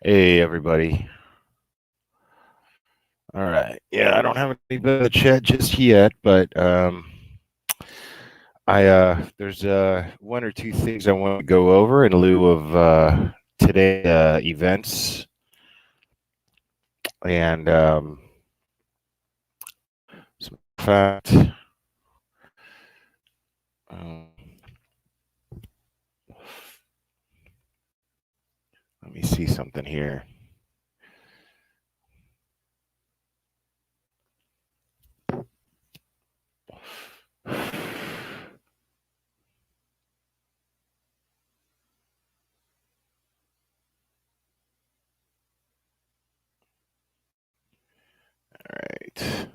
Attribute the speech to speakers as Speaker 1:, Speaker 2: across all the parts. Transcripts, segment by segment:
Speaker 1: Hey, everybody. All right. Yeah, I don't have anybody in the chat just yet, but there's one or two things I want to go over in lieu of today events, and some fact. Um, Let me see something here. All right.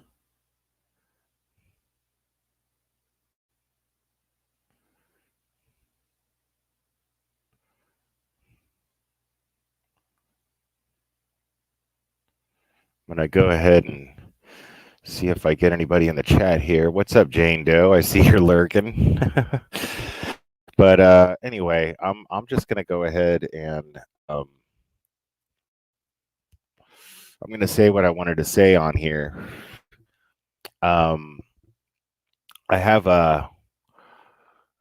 Speaker 1: I'm gonna go ahead and see if I get anybody in the chat here. What's up, Jane Doe? I see you're lurking. But anyway, I'm just gonna go ahead and I'm gonna say what I wanted to say on here. I have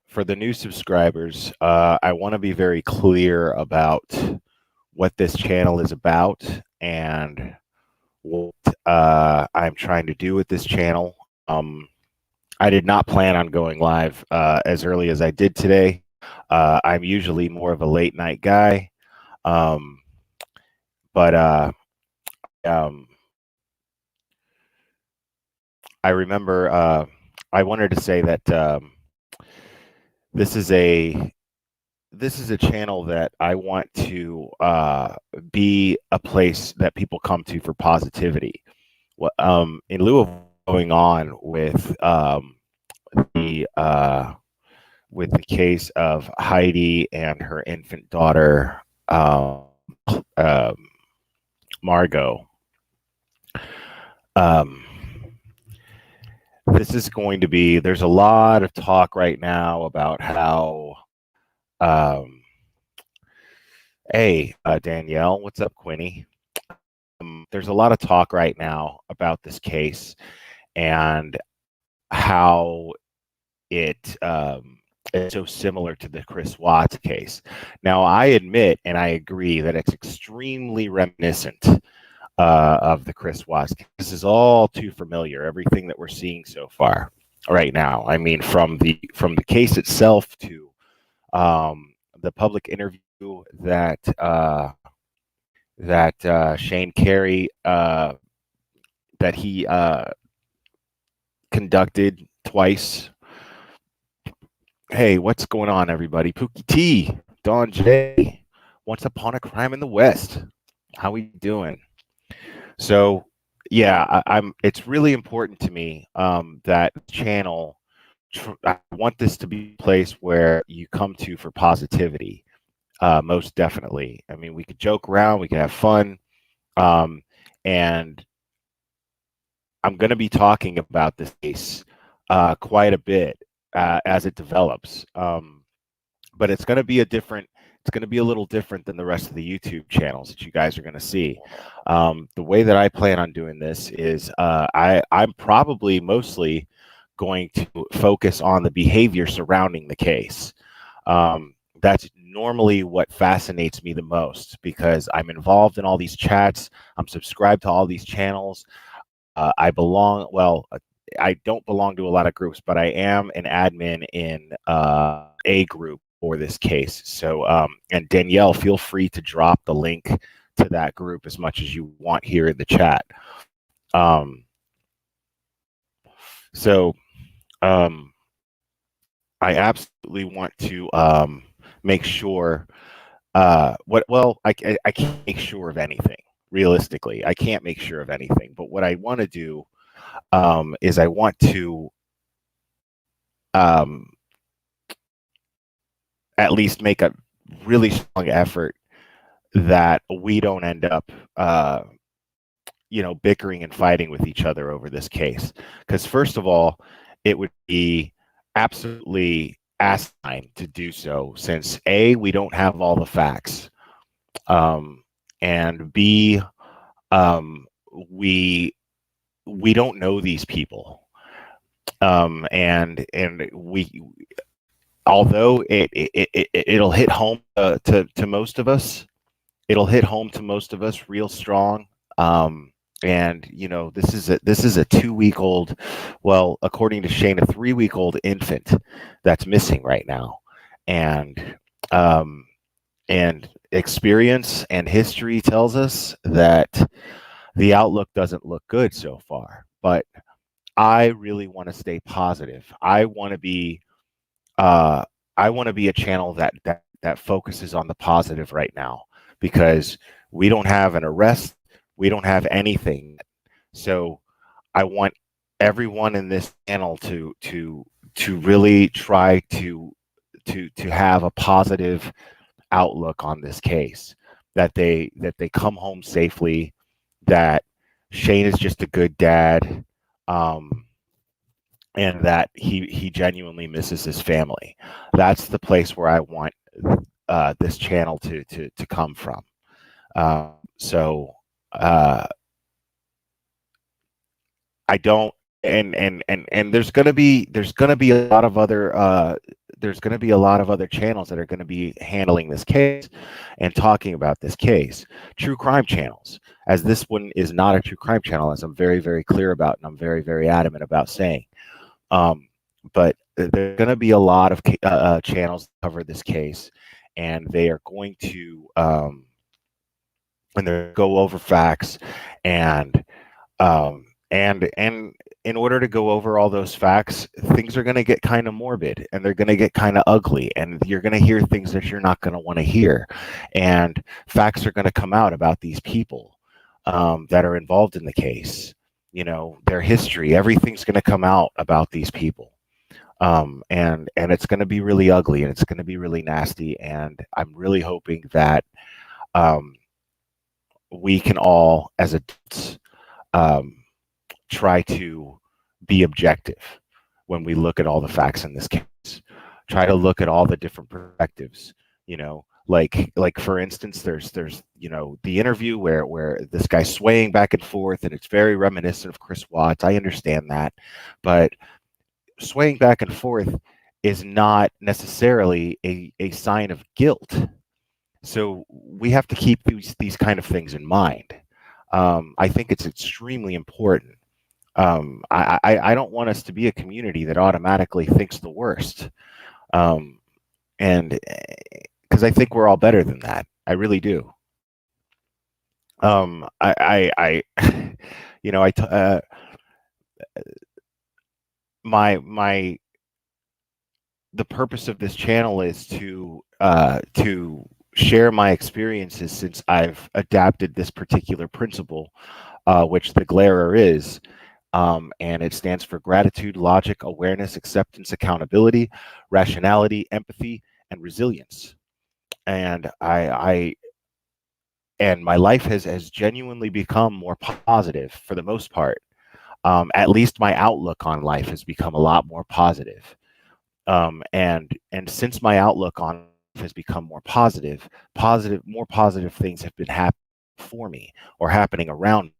Speaker 1: for the new subscribers, I want to be very clear about what this channel is about and what I'm trying to do with this channel. I did not plan on going live as early as I did today. I'm usually more of a late night guy, but I remember I wanted to say that this is a channel that I want to be a place that people come to for positivity. In lieu of going on the case of Heidi and her infant daughter Margot, this is going to be. There's a lot of talk right now about how. Hey, Danielle, what's up, Quinny? There's a lot of talk right now about this case and how it is so similar to the Chris Watts case. Now, I admit and I agree that it's extremely reminiscent of the Chris Watts case. This is all too familiar, everything that we're seeing so far right now. I mean, from the case itself to the public interview that Shane Carey that he conducted twice. Hey, what's going on, everybody? Pookie T, Don J, Once Upon a Crime in the West. How we doing? So, yeah, it's really important to me that channel. I want this to be a place where you come to for positivity. Most definitely. I mean, we could joke around, we could have fun, and I'm going to be talking about this case quite a bit as it develops. But it's going to be it's going to be a little different than the rest of the YouTube channels that you guys are going to see. The way that I plan on doing this is I'm probably mostly going to focus on the behavior surrounding the case. That's normally what fascinates me the most because I'm involved in all these chats. I'm subscribed to all these channels. I don't belong to a lot of groups, but I am an admin in a group for this case. So, and Danielle, feel free to drop the link to that group as much as you want here in the chat. I absolutely want to make sure I can't make sure of anything. Realistically, I can't make sure of anything. But what I want to do is I want to at least make a really strong effort that we don't end up bickering and fighting with each other over this case. Because first of all, it would be absolutely asinine to do so since A, we don't have all the facts. and B, um, we we don't know these people, and we, although it'll hit home to most of us, it'll hit home to most of us real strong. Um, and this is a 2 week old, well, according to Shane, a 3 week old infant that's missing right now, and um, and experience and history tells us that the outlook doesn't look good so far. But I really want to stay positive. Uh, I want to be a channel that focuses on the positive right now, because we don't have an arrest, we don't have anything. So I want everyone in this channel to really try to have a positive outlook on this case, that they come home safely, that Shane is just a good dad. And that he genuinely misses his family. That's the place where I want this channel to come from. So I don't, and there's gonna be a lot of other there's gonna be a lot of other channels that are gonna be handling this case and talking about this case. True crime channels, as this one is not a true crime channel, as I'm very, very clear about, and I'm very, very adamant about saying. But there are going to be a lot of channels that cover this case, and they are going to and they go over facts, and and in order to go over all those facts, things are going to get kind of morbid, and they're going to get kind of ugly, and you're going to hear things that you're not going to want to hear, and facts are going to come out about these people that are involved in the case. Their history, everything's going to come out about these people. And it's going to be really ugly, and it's going to be really nasty, and I'm really hoping that um, we can all, as adults, um, try to be objective when we look at all the facts in this case. Try to look at all the different perspectives. Like for instance, there's the interview where this guy's swaying back and forth, and it's very reminiscent of Chris Watts. I understand that, but swaying back and forth is not necessarily a sign of guilt. So we have to keep these kind of things in mind. I think it's extremely important. I don't want us to be a community that automatically thinks the worst. And because I think we're all better than that. I really do. I you know, I, t- my the purpose of this channel is to share my experiences since I've adapted this particular principle, which the GLARER is, and it stands for gratitude, logic, awareness, acceptance, accountability, rationality, empathy, and resilience. And and my life has genuinely become more positive for the most part. At least my outlook on life has become a lot more positive. And since my outlook on life has become more more positive things have been happening for me or happening around me.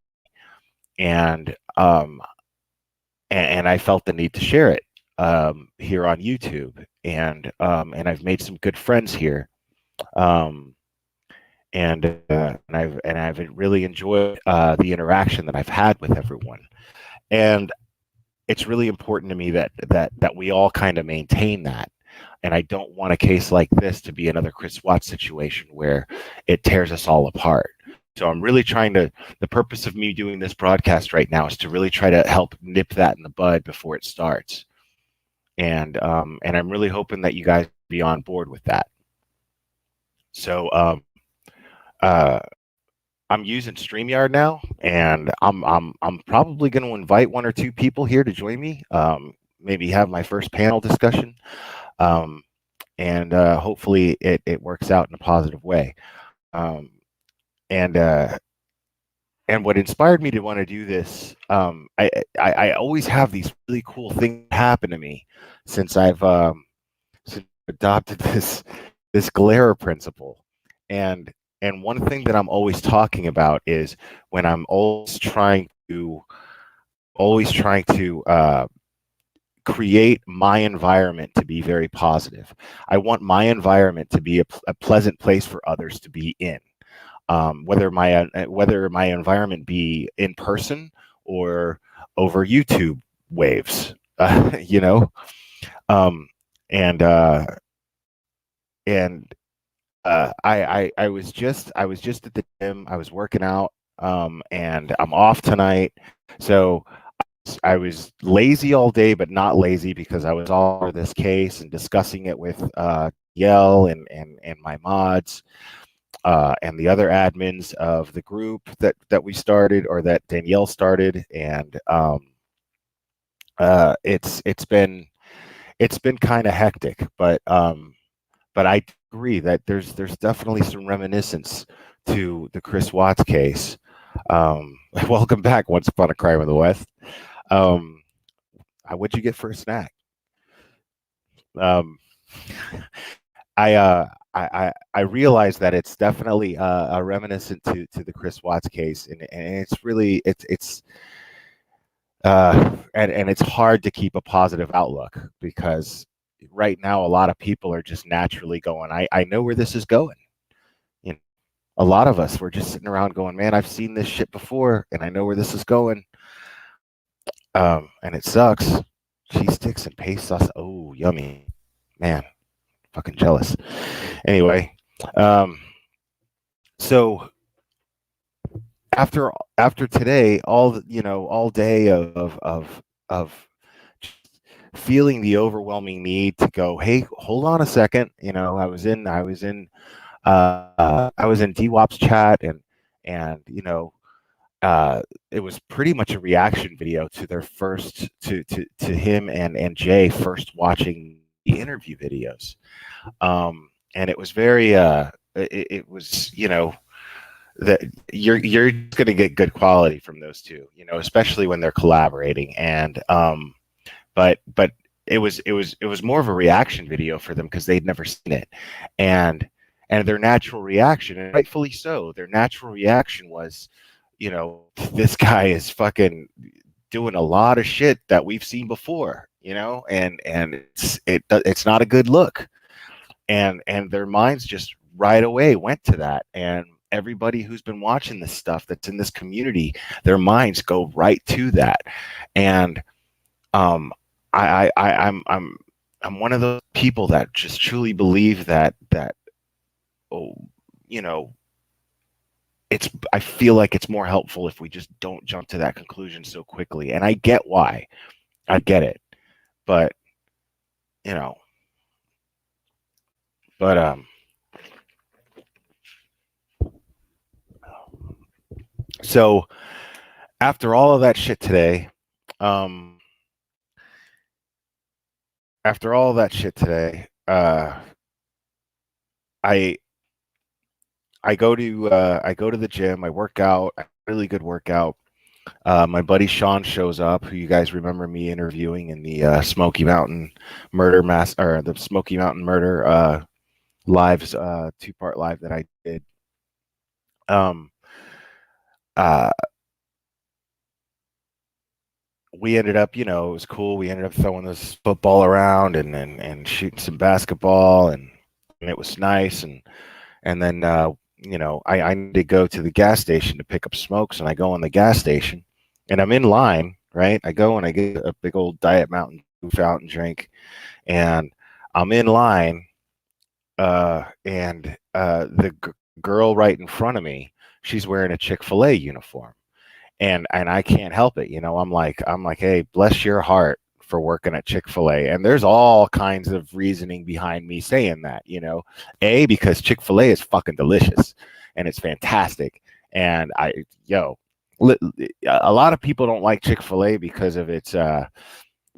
Speaker 1: And I felt the need to share it here on YouTube, and I've made some good friends here, and I've really enjoyed the interaction that I've had with everyone, and it's really important to me that we all kind of maintain that. And I don't want a case like this to be another Chris Watts situation where it tears us all apart. So I'm really trying to, the purpose of me doing this broadcast right now is to really try to help nip that in the bud before it starts. And I'm really hoping that you guys be on board with that. So I'm using Streamyard now, and I'm probably going to invite one or two people here to join me. Maybe have my first panel discussion, and hopefully it works out in a positive way. And what inspired me to want to do this, I always have these really cool things happen to me since I've adopted this GLARER principle, and and one thing that I'm always talking about is when I'm always trying to create my environment to be very positive. I want my environment to be a pleasant place for others to be in, whether my environment be in person or over YouTube waves, you know, um, and uh, and I was just at the gym. I was working out, and I'm off tonight, so I was lazy all day, but not lazy because I was all over this case and discussing it with Yell and my mods and the other admins of the group that we started or that Danielle started, and it's been kind of hectic, but I agree that there's definitely some reminiscence to the Chris Watts case. Welcome back, Once Upon a Crime in the West. What'd you get for a snack? Um, I realize that it's definitely a reminiscent to the Chris Watts case, and it's really and it's hard to keep a positive outlook because right now a lot of people are just naturally going, I know where this is going. You know, a lot of us we're just sitting around going, man, I've seen this shit before, and I know where this is going. And it sucks. Cheese sticks and paste sauce. Oh, yummy, man. Fucking jealous. Anyway, so after today, all day of feeling the overwhelming need to go, hey, hold on a second. I was in DWAP's chat, and it was pretty much a reaction video to their first to him and Jay first watching the interview videos, and it was very it was that you're going to get good quality from those two, especially when they're collaborating, and but it was more of a reaction video for them because they'd never seen it, and their natural reaction, and rightfully so, their natural reaction was, this guy is fucking doing a lot of shit that we've seen before, and it's not a good look, and their minds just right away went to that, and everybody who's been watching this stuff that's in this community, their minds go right to that, and I'm one of those people that just truly believe that oh, I feel like it's more helpful if we just don't jump to that conclusion so quickly. And I get why. I get it. But, so after all of that shit today, I go to the gym, I work out, really good workout. My buddy Sean shows up, who you guys remember me interviewing in the Smoky Mountain murder or the Smoky Mountain murder lives, 2-part live that I did. We ended up, it was cool. We ended up throwing this football around and shooting some basketball, and it was nice. And then I need to go to the gas station to pick up smokes, and I go in the gas station, and I'm in line, right? I go and I get a big old Diet Mountain Dew fountain drink, and I'm in line, and the girl right in front of me, she's wearing a Chick-fil-A uniform, and I can't help it, I'm like, hey, bless your heart for working at Chick-fil-A. And there's all kinds of reasoning behind me saying that, because Chick-fil-A is fucking delicious and it's fantastic. And a lot of people don't like Chick-fil-A because of its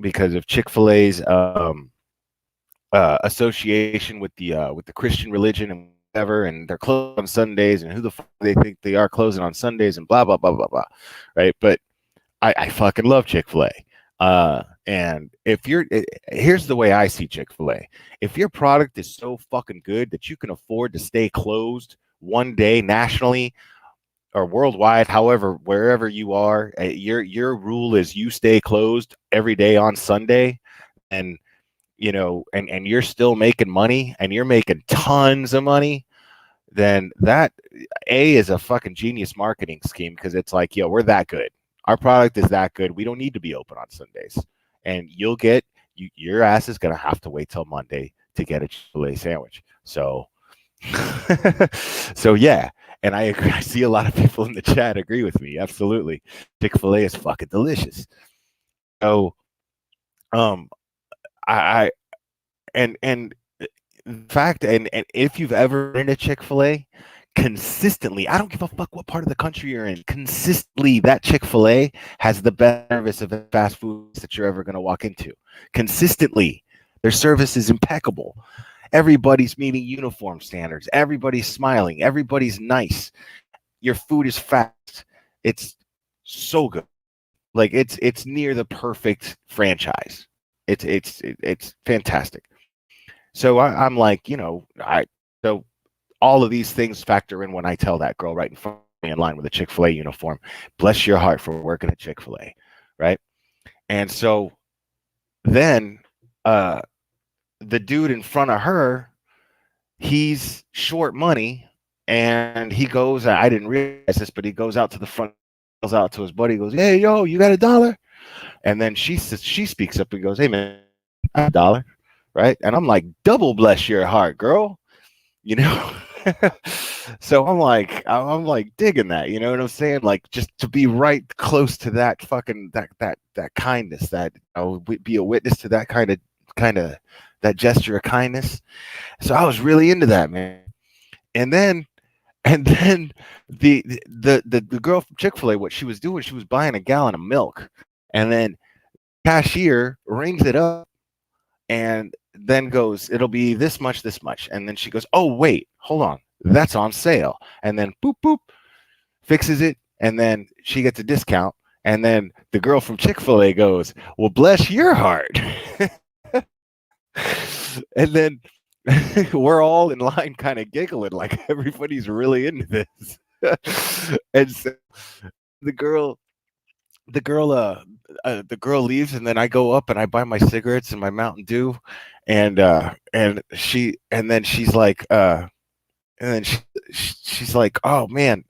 Speaker 1: because of Chick-fil-A's association with the Christian religion and whatever, and they're closed on Sundays, and who the fuck they think they are closing on Sundays, and blah blah blah blah blah, right? But I fucking love Chick-fil-A. And here's the way I see Chick-fil-A. If your product is so fucking good that you can afford to stay closed one day nationally or worldwide, however, wherever you are, your rule is you stay closed every day on Sunday, and and you're still making money, and you're making tons of money, then that is a fucking genius marketing scheme, because it's like, yo, we're that good. Our product is that good. We don't need to be open on Sundays, and your ass is gonna have to wait till Monday to get a Chick-fil-A sandwich. So, so yeah, and I agree. I see a lot of people in the chat agree with me. Absolutely, Chick-fil-A is fucking delicious. So, um, I and in fact, and if you've ever been to Chick-fil-A, consistently, I don't give a fuck what part of the country you're in, consistently, that Chick-fil-A has the best service of fast foods that you're ever going to walk into. Consistently, their service is impeccable. Everybody's meeting uniform standards. Everybody's smiling. Everybody's nice. Your food is fast. It's so good. Like it's near the perfect franchise. It's fantastic. So I'm like, so all of these things factor in when I tell that girl right in front of me in line with a Chick-fil-A uniform, bless your heart for working at Chick-fil-A, right? And so then the dude in front of her, he's short money, and he goes, I didn't realize this, but he goes out to the front, goes out to his buddy, goes, hey, yo, you got $1? And then she speaks up and goes, hey, man, I have $1. Right. And I'm like, double bless your heart, girl. So I'm like digging that, you know what I'm saying? Like, just to be right close to that fucking that kindness, that I would be a witness to that kind of that gesture of kindness. So I was really into that, man. And then the girl from Chick-fil-A, what she was doing, she was buying a gallon of milk, and then cashier rings it up and then goes, it'll be this much, and then she goes, oh wait, hold on, that's on sale, and then boop boop, fixes it, and then she gets a discount, and then the girl from Chick-fil-A goes, well, bless your heart. And then we're all in line kind of giggling, like everybody's really into this. And so the girl leaves, and then I go up and I buy my cigarettes and my Mountain Dew, and then she's like, she's like, oh man,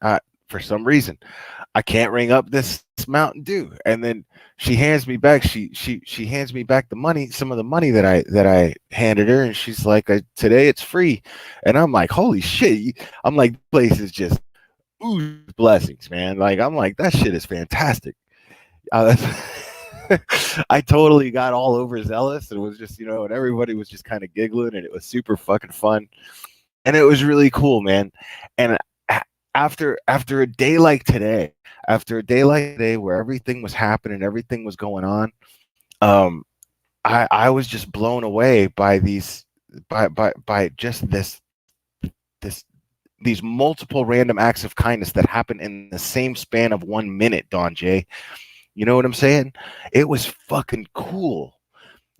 Speaker 1: for some reason I can't ring up this Mountain Dew, and then she hands me back she hands me back the money, some of the money that I handed her, and she's like, today it's free, and I'm like, holy shit, I'm like, this place is just ooh blessings, man. Like, I'm like, that shit is fantastic. I totally got all overzealous, and was just, and everybody was just kind of giggling, and it was super fucking fun, and it was really cool, man. And after a day like today, where everything was happening, everything was going on, I was just blown away by by just these multiple random acts of kindness that happen in the same span of 1 minute, Don J. You know what I'm saying? It was fucking cool,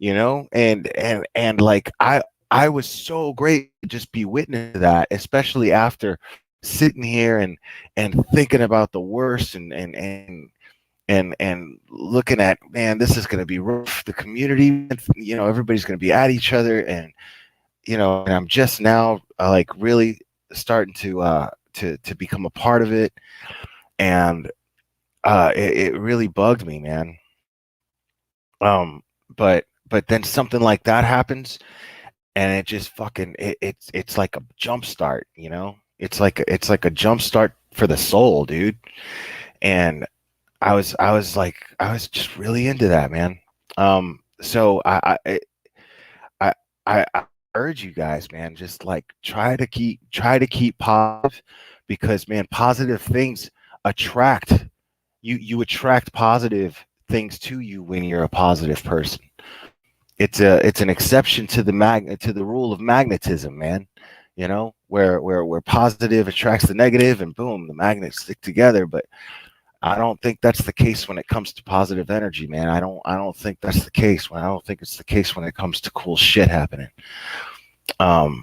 Speaker 1: and like I was so great to just be witness to that, especially after sitting here and thinking about the worst, and looking at, man, this is going to be rough. The community, everybody's going to be at each other, and and I'm just now like really starting to become a part of it, and it really bugged me, man. But then something like that happens, and it just fucking it's like a jump start, it's like a jump start for the soul, dude. And I was just really into that, man. So I urge you guys, man, just like try to keep positive, because, man, positive things attract you attract positive things to you when you're a positive person. It's an exception to the rule of magnetism, man. Where positive attracts the negative, and boom, the magnets stick together. But I don't think that's the case when it comes to positive energy, man. I don't think that's the case. I don't think it's the case when it comes to cool shit happening. So,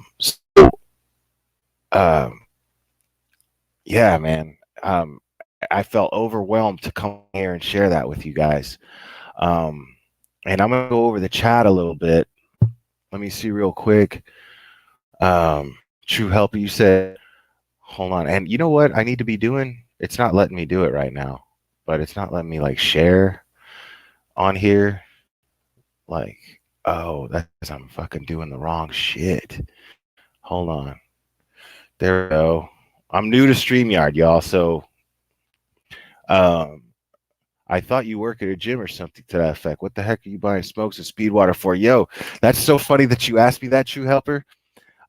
Speaker 1: yeah, man. I felt overwhelmed to come here and share that with you guys. Um, and I'm gonna go over the chat a little bit. Let me see real quick. True Helper, you said, hold on. And you know what I need to be doing? It's not letting me do it right now, but it's not letting me like share on here. Like, oh, that's 'cause I'm fucking doing the wrong shit. Hold on. There we go. I'm new to StreamYard, y'all. So, um, I thought you work at a gym or something to that effect. What the heck are you buying smokes and speed water for? Yo, that's so funny that you asked me that, True Helper.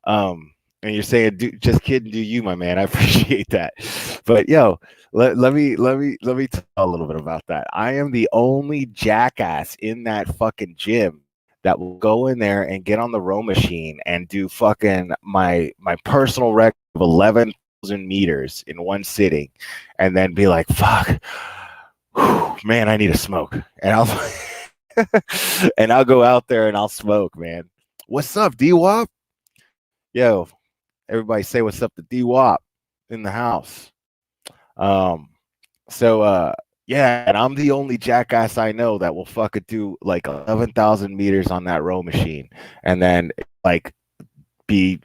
Speaker 1: And you're saying, just kidding, do you, my man? I appreciate that. But yo, let me tell a little bit about that. I am the only jackass in that fucking gym that will go in there and get on the row machine and do fucking my personal record of 11,000 meters in one sitting, and then be like, fuck, whew, man, I need a smoke, and I'll and I'll go out there and I'll smoke, man. What's up, DWAP? Yo, everybody say what's up to DWAP in the house. Um, so yeah, and I'm the only jackass I know that will fucking do like 11,000 meters on that row machine, and then like be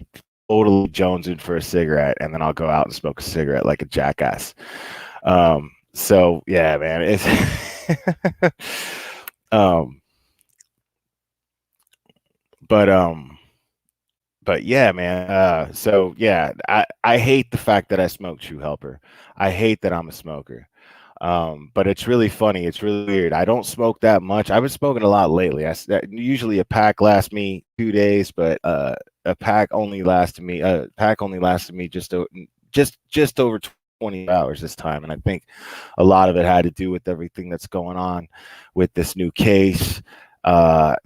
Speaker 1: totally jonesing for a cigarette, and then I'll go out and smoke a cigarette like a jackass. So yeah, man, it's um, but but yeah, man. So yeah, I hate the fact that I smoke, True Helper. I hate that I'm a smoker. But it's really funny. It's really weird. I don't smoke that much. I've been smoking a lot lately. Usually a pack lasts me 2 days, but a pack only lasted me. A pack only lasted me just over 20 hours this time, and I think a lot of it had to do with everything that's going on with this new case. And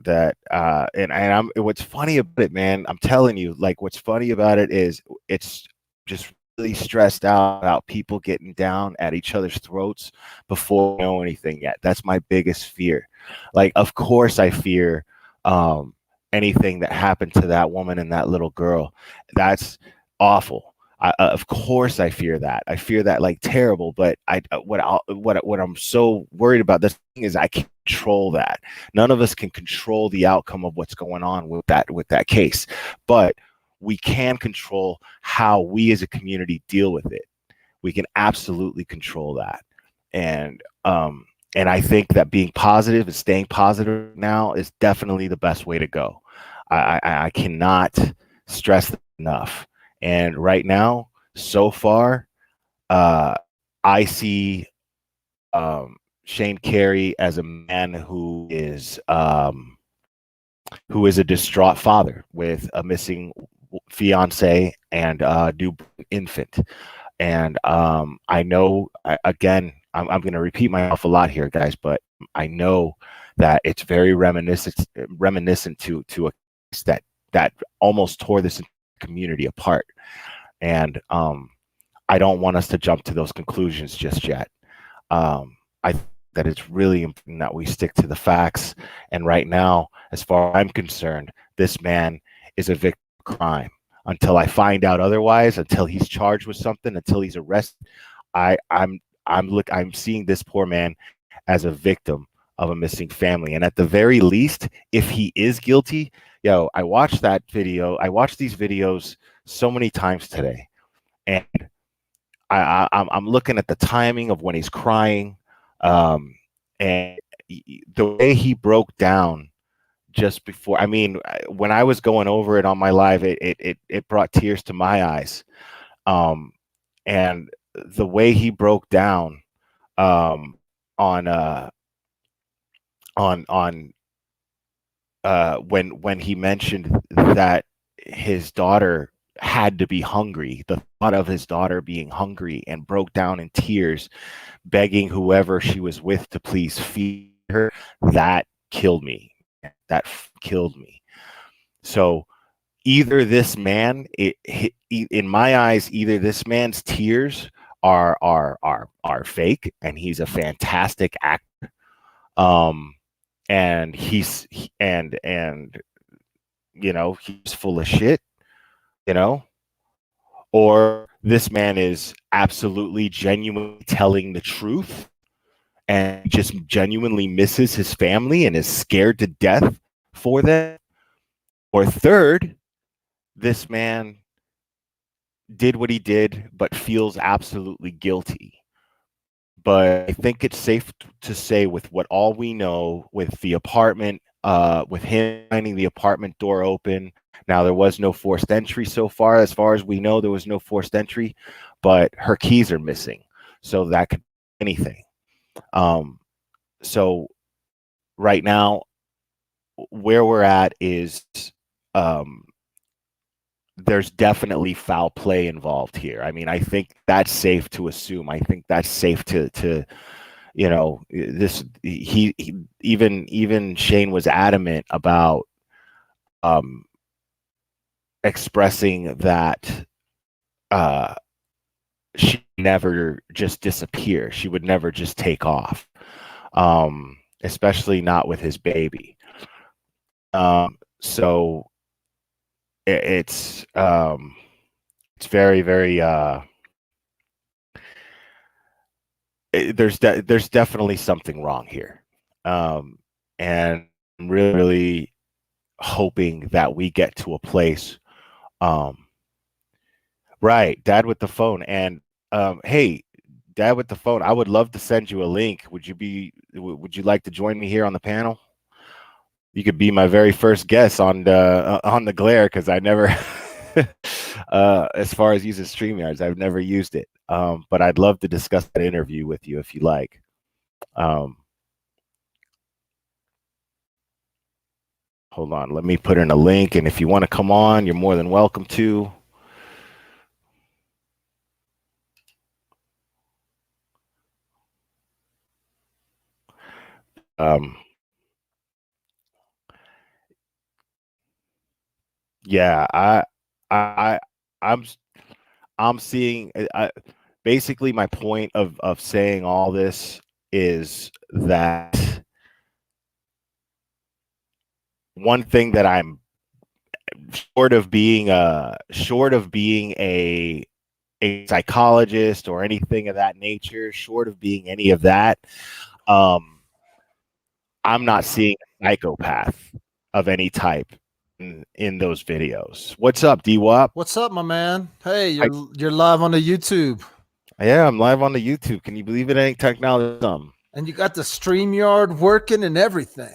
Speaker 1: what's funny about it, man, I'm telling you, like, what's funny about it is it's just really stressed out about people getting down at each other's throats before we know anything yet. That's my biggest fear. Like, of course I fear anything that happened to that woman and that little girl. That's awful. Of course I fear that. I fear that like terrible, but what I'm so worried about, this thing is I can't control that. None of us can control the outcome of what's going on with that case, but we can control how we as a community deal with it. We can absolutely control that. And I think that being positive and staying positive now is definitely the best way to go. I cannot stress that enough. And right now, so far, I see Shane Carey as a man who is a distraught father with a missing fiance and a new infant. And I know, again, I'm going to repeat myself a lot here, guys, but I know that it's very reminiscent to a case that almost tore this community apart. And I don't want us to jump to those conclusions just yet. I think that it's really important that we stick to the facts. And right now, as far as I'm concerned, this man is a victim of crime. Until I find out otherwise, until he's charged with something, until he's arrested, I'm seeing this poor man as a victim of a missing family. And at the very least, if he is guilty, yo, I watched that video. I watched these videos so many times today, and I'm looking at the timing of when he's crying, and the way he broke down just before. I mean, when I was going over it on my live, it brought tears to my eyes, and the way he broke down on when he mentioned that his daughter had to be hungry, the thought of his daughter being hungry, and broke down in tears, begging whoever she was with to please feed her, that killed me. That killed me. So either this man, in my eyes, either this man's tears are fake, and he's a fantastic actor, and he's you know, he's full of shit, you know, or this man is absolutely genuinely telling the truth and just genuinely misses his family and is scared to death for them. Or third, this man did what he did, but feels absolutely guilty. But I think it's safe to say, with what all we know, with the apartment, with him finding the apartment door open. Now, there was no forced entry so far. As far as we know, there was no forced entry, but her keys are missing. So that could be anything. So right now, where we're at is there's definitely foul play involved here. I mean, I think that's safe to assume. I think that's safe to you know, this he even Shane was adamant about expressing that she never just disappear. She would never just take off, especially not with his baby. So it's very, very there's definitely something wrong here, and I'm really, really hoping that we get to a place. Right, Dad with the phone, and hey, Dad with the phone, I would love to send you a link. Would you like to join me here on the panel? You could be my very first guest on the Glare, because I never as far as using StreamYards, I've never used it. But I'd love to discuss that interview with you if you like. Hold on, let me put in a link, and if you want to come on, you're more than welcome to. Yeah, I'm seeing. Basically, my point of saying all this is that one thing that I'm short of being a psychologist or anything of that nature, short of being any of that, I'm not seeing a psychopath of any type in those videos. What's up, DWAP?
Speaker 2: What's up, my man? Hey, you're live on the YouTube.
Speaker 1: Yeah, I'm live on the YouTube. Can you believe it ain't technology?
Speaker 2: And you got the StreamYard working and everything.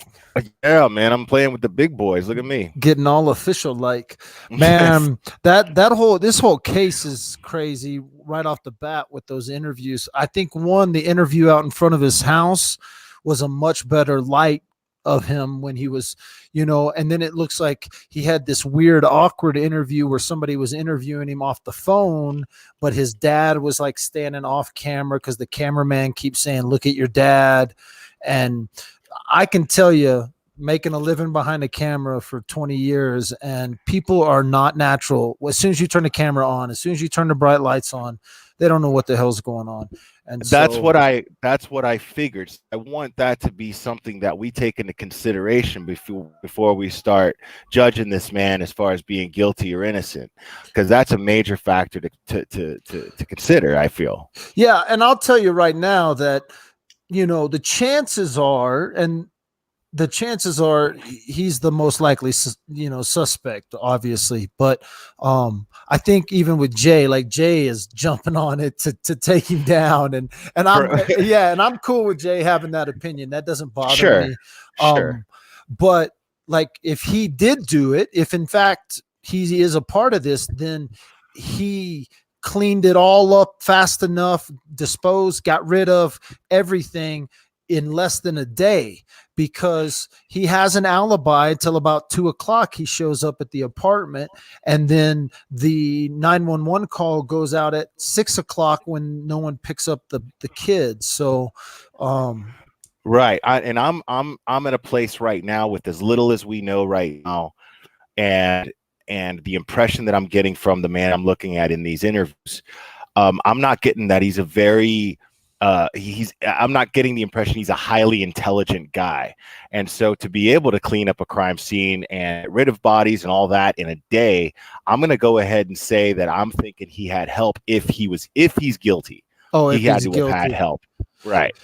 Speaker 1: Yeah, man, I'm playing with the big boys. Look at me.
Speaker 2: Getting all official like. Man, this whole case is crazy right off the bat with those interviews. I think the interview out in front of his house was a much better light of him when he was, and then it looks like he had this weird awkward interview where somebody was interviewing him off the phone, but his dad was like standing off camera because the cameraman keeps saying, "Look at your dad." And I can tell you, making a living behind a camera for 20 years, and people are not natural. As soon as you turn the camera on, as soon as you turn the bright lights on, they don't know what the hell's going on. And
Speaker 1: that's what I figured. I want that to be something that we take into consideration before we start judging this man as far as being guilty or innocent, because that's a major factor to consider, I feel.
Speaker 2: Yeah, and I'll tell you right now that the chances are he's the most likely suspect, obviously, but I think even with Jay, like Jay is jumping on it to take him down, and I'm cool with Jay having that opinion. That doesn't bother me.
Speaker 1: Sure.
Speaker 2: But like, if he did do it, if in fact he is a part of this, then he cleaned it all up fast enough, got rid of everything in less than a day, because he has an alibi until about 2:00. He shows up at the apartment, and then the 911 call goes out at 6:00 when no one picks up the kids. So,
Speaker 1: right. I'm at a place right now with as little as we know right now, and the impression that I'm getting from the man I'm looking at in these interviews, I'm not getting that he's a very I'm not getting the impression he's a highly intelligent guy. And so to be able to clean up a crime scene and get rid of bodies and all that in a day, I'm going to go ahead and say that I'm thinking he had help if he's guilty.
Speaker 2: Oh,
Speaker 1: he
Speaker 2: if
Speaker 1: had
Speaker 2: he's
Speaker 1: to
Speaker 2: guilty.
Speaker 1: have had help. Right.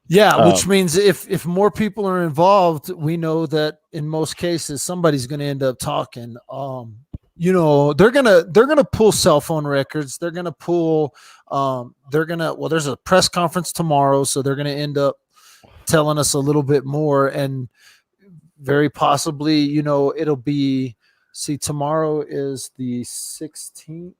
Speaker 2: Yeah, which means if more people are involved, we know that in most cases somebody's going to end up talking. You know, they're gonna pull cell phone records. They're gonna pull. There's a press conference tomorrow, so they're gonna end up telling us a little bit more, and very possibly, you know, it'll be. See, tomorrow is the 16th.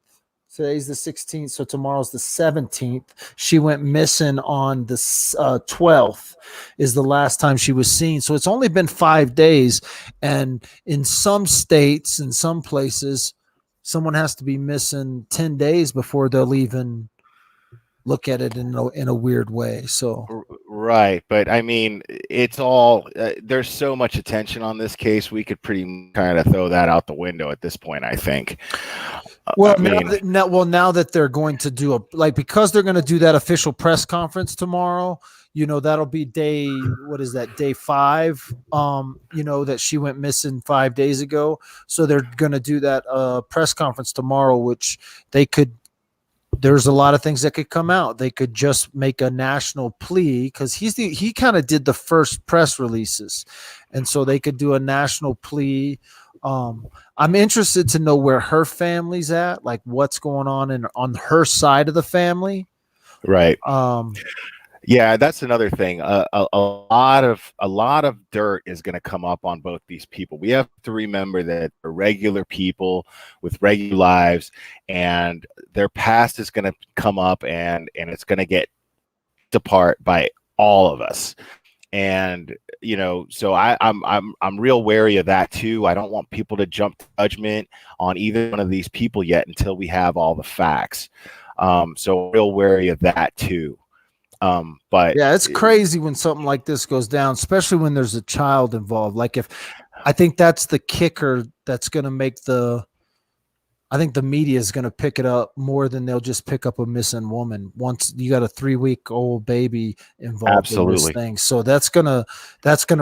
Speaker 2: Today's the 16th, so tomorrow's the 17th. She went missing on the 12th is the last time she was seen. So it's only been 5 days. And in some states, in some places, someone has to be missing 10 days before they'll even look at it in a weird way. So
Speaker 1: right, but I mean, it's all there's so much attention on this case. We could pretty kind of throw that out the window at this point, I think.
Speaker 2: Well, now that they're going to do because they're going to do that official press conference tomorrow, you know, that'll be day 5, you know, that she went missing 5 days ago. So they're going to do that press conference tomorrow, which there's a lot of things that could come out. They could just make a national plea because he kind of did the first press releases. And so they could do a national plea. I'm interested to know where her family's at, like what's going on her side of the family.
Speaker 1: Right. Yeah, that's another thing. A lot of dirt is going to come up on both these people. We have to remember that they're regular people with regular lives, and their past is going to come up, and it's going to get apart by all of us. And you know, so I'm real wary of that too. I don't want people to jump to judgment on either one of these people yet until we have all the facts. So real wary of that too. But
Speaker 2: yeah, it's crazy when something like this goes down, especially when there's a child involved. Like I think that's the kicker that's going to make I think the media is going to pick it up more than they'll just pick up a missing woman. Once you got a 3-week-old baby involved in this thing. So that's going to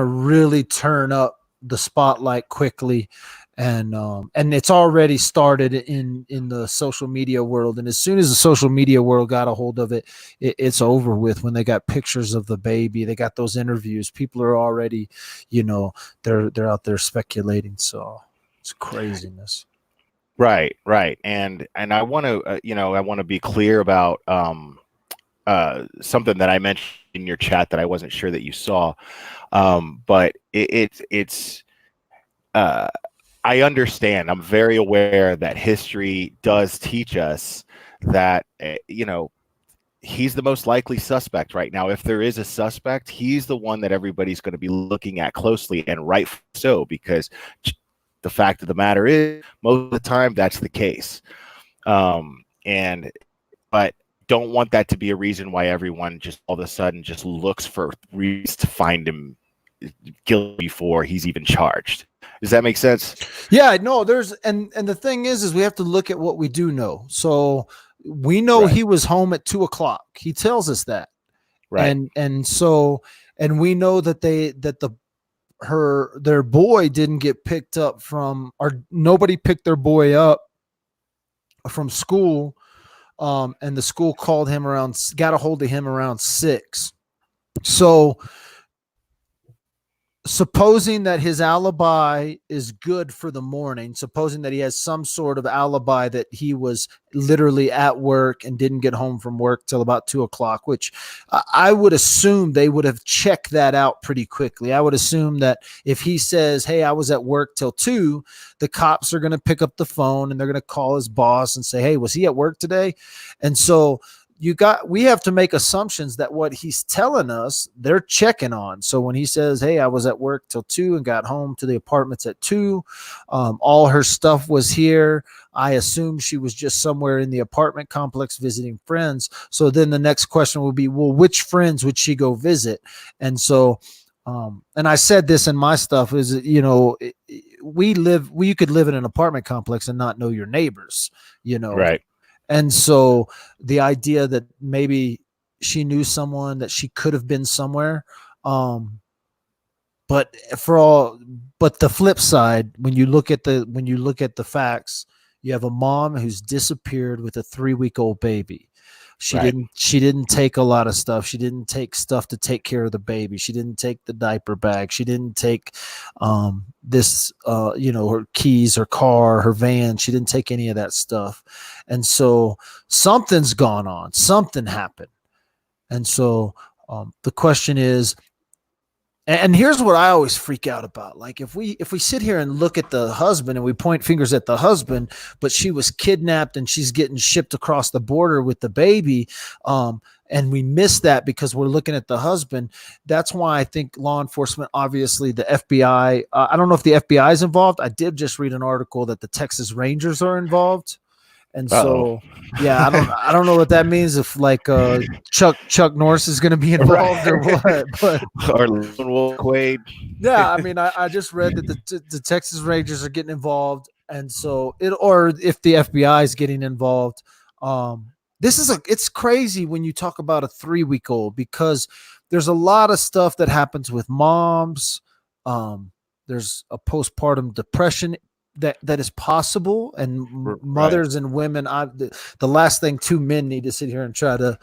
Speaker 2: really turn up the spotlight quickly. And it's already started in the social media world. And as soon as the social media world got a hold of it, it's over with. When they got pictures of the baby, they got those interviews. People are already, you know, they're out there speculating. So it's craziness.
Speaker 1: Right. And I want to, I want to be clear about something that I mentioned in your chat that I wasn't sure that you saw. But it's I understand. I'm very aware that history does teach us that, he's the most likely suspect right now. If there is a suspect, he's the one that everybody's going to be looking at closely, and rightfully so, because the fact of the matter is, most of the time, that's the case. But don't want that to be a reason why everyone just all of a sudden just looks for reasons to find him guilty before he's even charged. Does that make sense?
Speaker 2: Yeah, no, and the thing is we have to look at what we do know. So we know he was home at 2:00. He tells us that. Right. And we know that their boy didn't get picked up or nobody picked their boy up from school. And the school got a hold of him around 6. So supposing that his alibi is good for the morning, supposing that he has some sort of alibi that he was literally at work and didn't get home from work till about 2:00, which I would assume they would have checked that out pretty quickly. I would assume that if he says, hey, I was at work till 2, the cops are going to pick up the phone and they're going to call his boss and say, hey, was he at work today? And so we have to make assumptions that what he's telling us, they're checking on. So when he says, hey, I was at work till 2 and got home to the apartments at 2, all her stuff was here. I assume she was just somewhere in the apartment complex visiting friends. So then the next question will be, well, which friends would she go visit? And so, and I said this in my stuff is, you could live in an apartment complex and not know your neighbors, Right. And so the idea that maybe she knew someone, that she could have been somewhere. But but the flip side, when you look at the facts, you have a mom who's disappeared with a 3-week-old baby. She didn't take a lot of stuff. She didn't take stuff to take care of the baby. She didn't take the diaper bag. She didn't take her keys, her car, her van. She didn't take any of that stuff. And so something's gone on. Something happened. And so the question is, and here's what I always freak out about. Like if we sit here and look at the husband and we point fingers at the husband, but she was kidnapped and she's getting shipped across the border with the baby, and we miss that because we're looking at the husband. That's why I think law enforcement, obviously the FBI, I don't know if the FBI is involved. I did just read an article that the Texas Rangers are involved. And so, yeah, I don't know what that means, if like Chuck Norris is going to be involved or what, but
Speaker 1: or Lone Wolf Quaid.
Speaker 2: Yeah, I mean, I just read that the Texas Rangers are getting involved, and so or if the FBI is getting involved, it's crazy when you talk about a 3-week-old, because there's a lot of stuff that happens with moms. There's a postpartum depression that is possible, and mothers and women. The last thing two men need to sit here and try to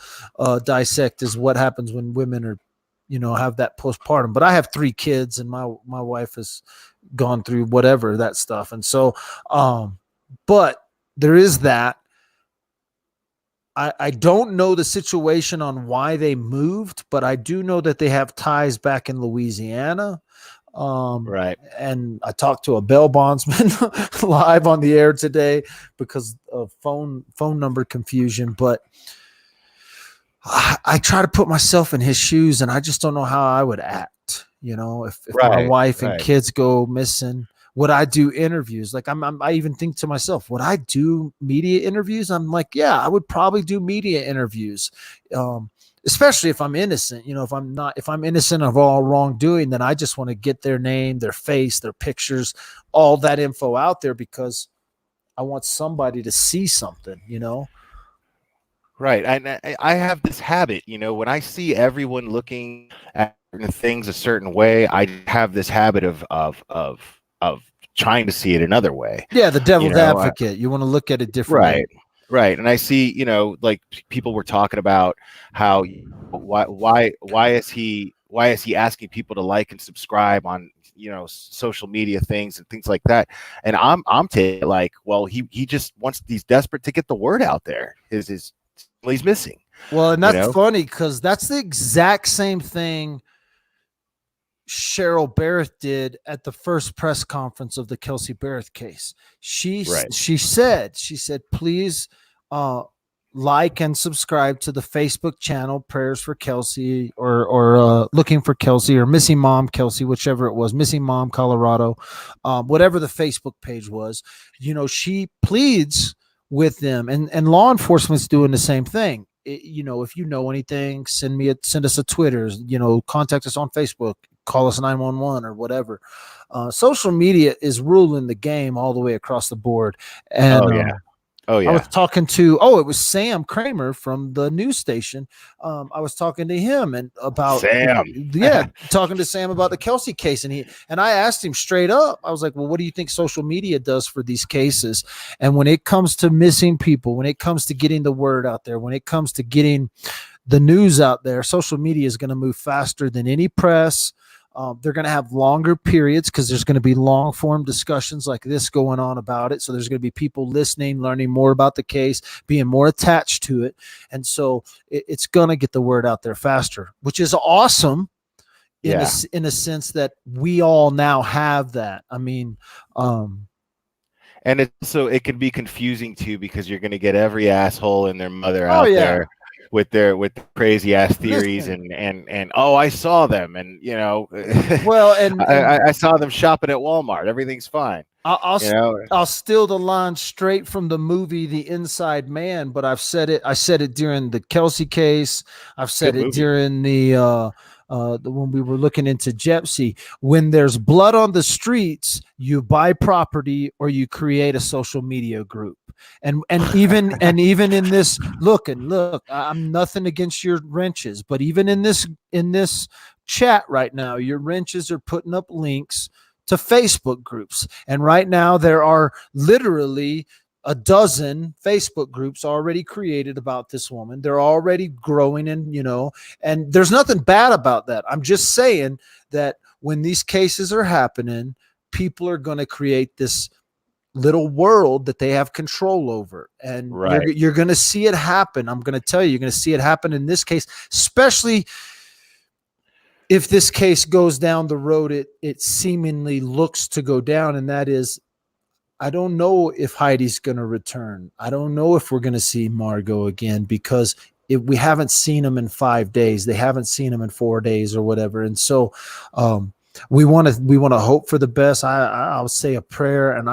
Speaker 2: dissect is what happens when women are, have that postpartum. But I have 3 kids, and my wife has gone through whatever that stuff, and so, but there is that. I don't know the situation on why they moved, but I do know that they have ties back in Louisiana. And I talked to a bail bondsman live on the air today because of phone number confusion, but I try to put myself in his shoes, and I just don't know how I would act. If my wife and kids go missing, would I do interviews? Like I even think to myself, would I do media interviews? I'm like, yeah, I would probably do media interviews. Especially if I'm innocent, if I'm innocent of all wrongdoing, then I just want to get their name, their face, their pictures, all that info out there, because I want somebody to see something,
Speaker 1: Right. I have this habit, when I see everyone looking at things a certain way, I have this habit of trying to see it another way.
Speaker 2: Yeah, the devil's advocate. You want to look at it differently.
Speaker 1: Right. And I see, like people were talking about how why is he asking people to like and subscribe on, social media things and things like that. And I'm taking like, well, he just he's desperate to get the word out there. He's missing.
Speaker 2: Well, and that's funny, because that's the exact same thing Cheryl Barrett did at the first press conference of the Kelsey Barrett case. She said, please like and subscribe to the Facebook channel Prayers for Kelsey, or Looking for Kelsey, or Missing Mom Kelsey, whichever it was, Missing Mom Colorado, whatever the Facebook page was. She pleads with them, and law enforcement's doing the same thing. If you know anything, send us a Twitter, contact us on Facebook, call us 911 or whatever. Social media is ruling the game all the way across the board. And
Speaker 1: I was
Speaker 2: talking to, it was Sam Kramer from the news station. I was talking to him about
Speaker 1: Sam.
Speaker 2: Talking to Sam about the Kelsey case. And I asked him straight up, I was like, well, what do you think social media does for these cases? And when it comes to missing people, when it comes to getting the word out there, when it comes to getting the news out there, social media is going to move faster than any press. They're going to have longer periods, because there's going to be long form discussions like this going on about it. So there's going to be people listening, learning more about the case, being more attached to it. And so it's going to get the word out there faster, which is awesome in a sense that we all now have that. I mean,
Speaker 1: and it can be confusing too, because you're going to get every asshole and their mother out there with their crazy ass theories and I saw them, and
Speaker 2: well, and
Speaker 1: I saw them shopping at Walmart, everything's fine.
Speaker 2: I'll steal the line straight from the movie The Inside Man, but I said it during the Kelsey case. I've said it during the when we were looking into Jepsy, when there's blood on the streets, you buy property or you create a social media group. And even in this, look, I'm nothing against your wrenches, but even in this chat right now, your wrenches are putting up links to Facebook groups. And right now there are literally a dozen Facebook groups already created about this woman. They're already growing, and and there's nothing bad about that. I'm just saying that when these cases are happening, people are going to create this little world that they have control over, and you're going to see it happen. I'm going to tell you, you're going to see it happen in this case, especially if this case goes down the road it seemingly looks to go down, and that is, I don't know if Heidi's going to return. I don't know if we're going to see Margot again, because we haven't seen them in 5 days. They haven't seen them in 4 days or whatever. And so we want to hope for the best. I'll say a prayer, and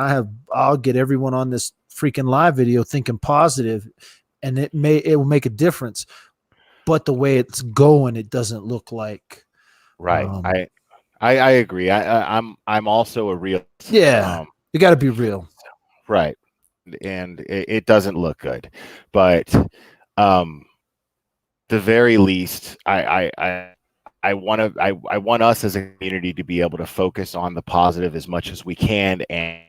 Speaker 2: I'll get everyone on this freaking live video thinking positive, and it will make a difference. But the way it's going, it doesn't look like.
Speaker 1: Right. I agree. I'm also a realist.
Speaker 2: Yeah. You got to be real.
Speaker 1: Right. And it doesn't look good, but the very least, I want us as a community to be able to focus on the positive as much as we can, and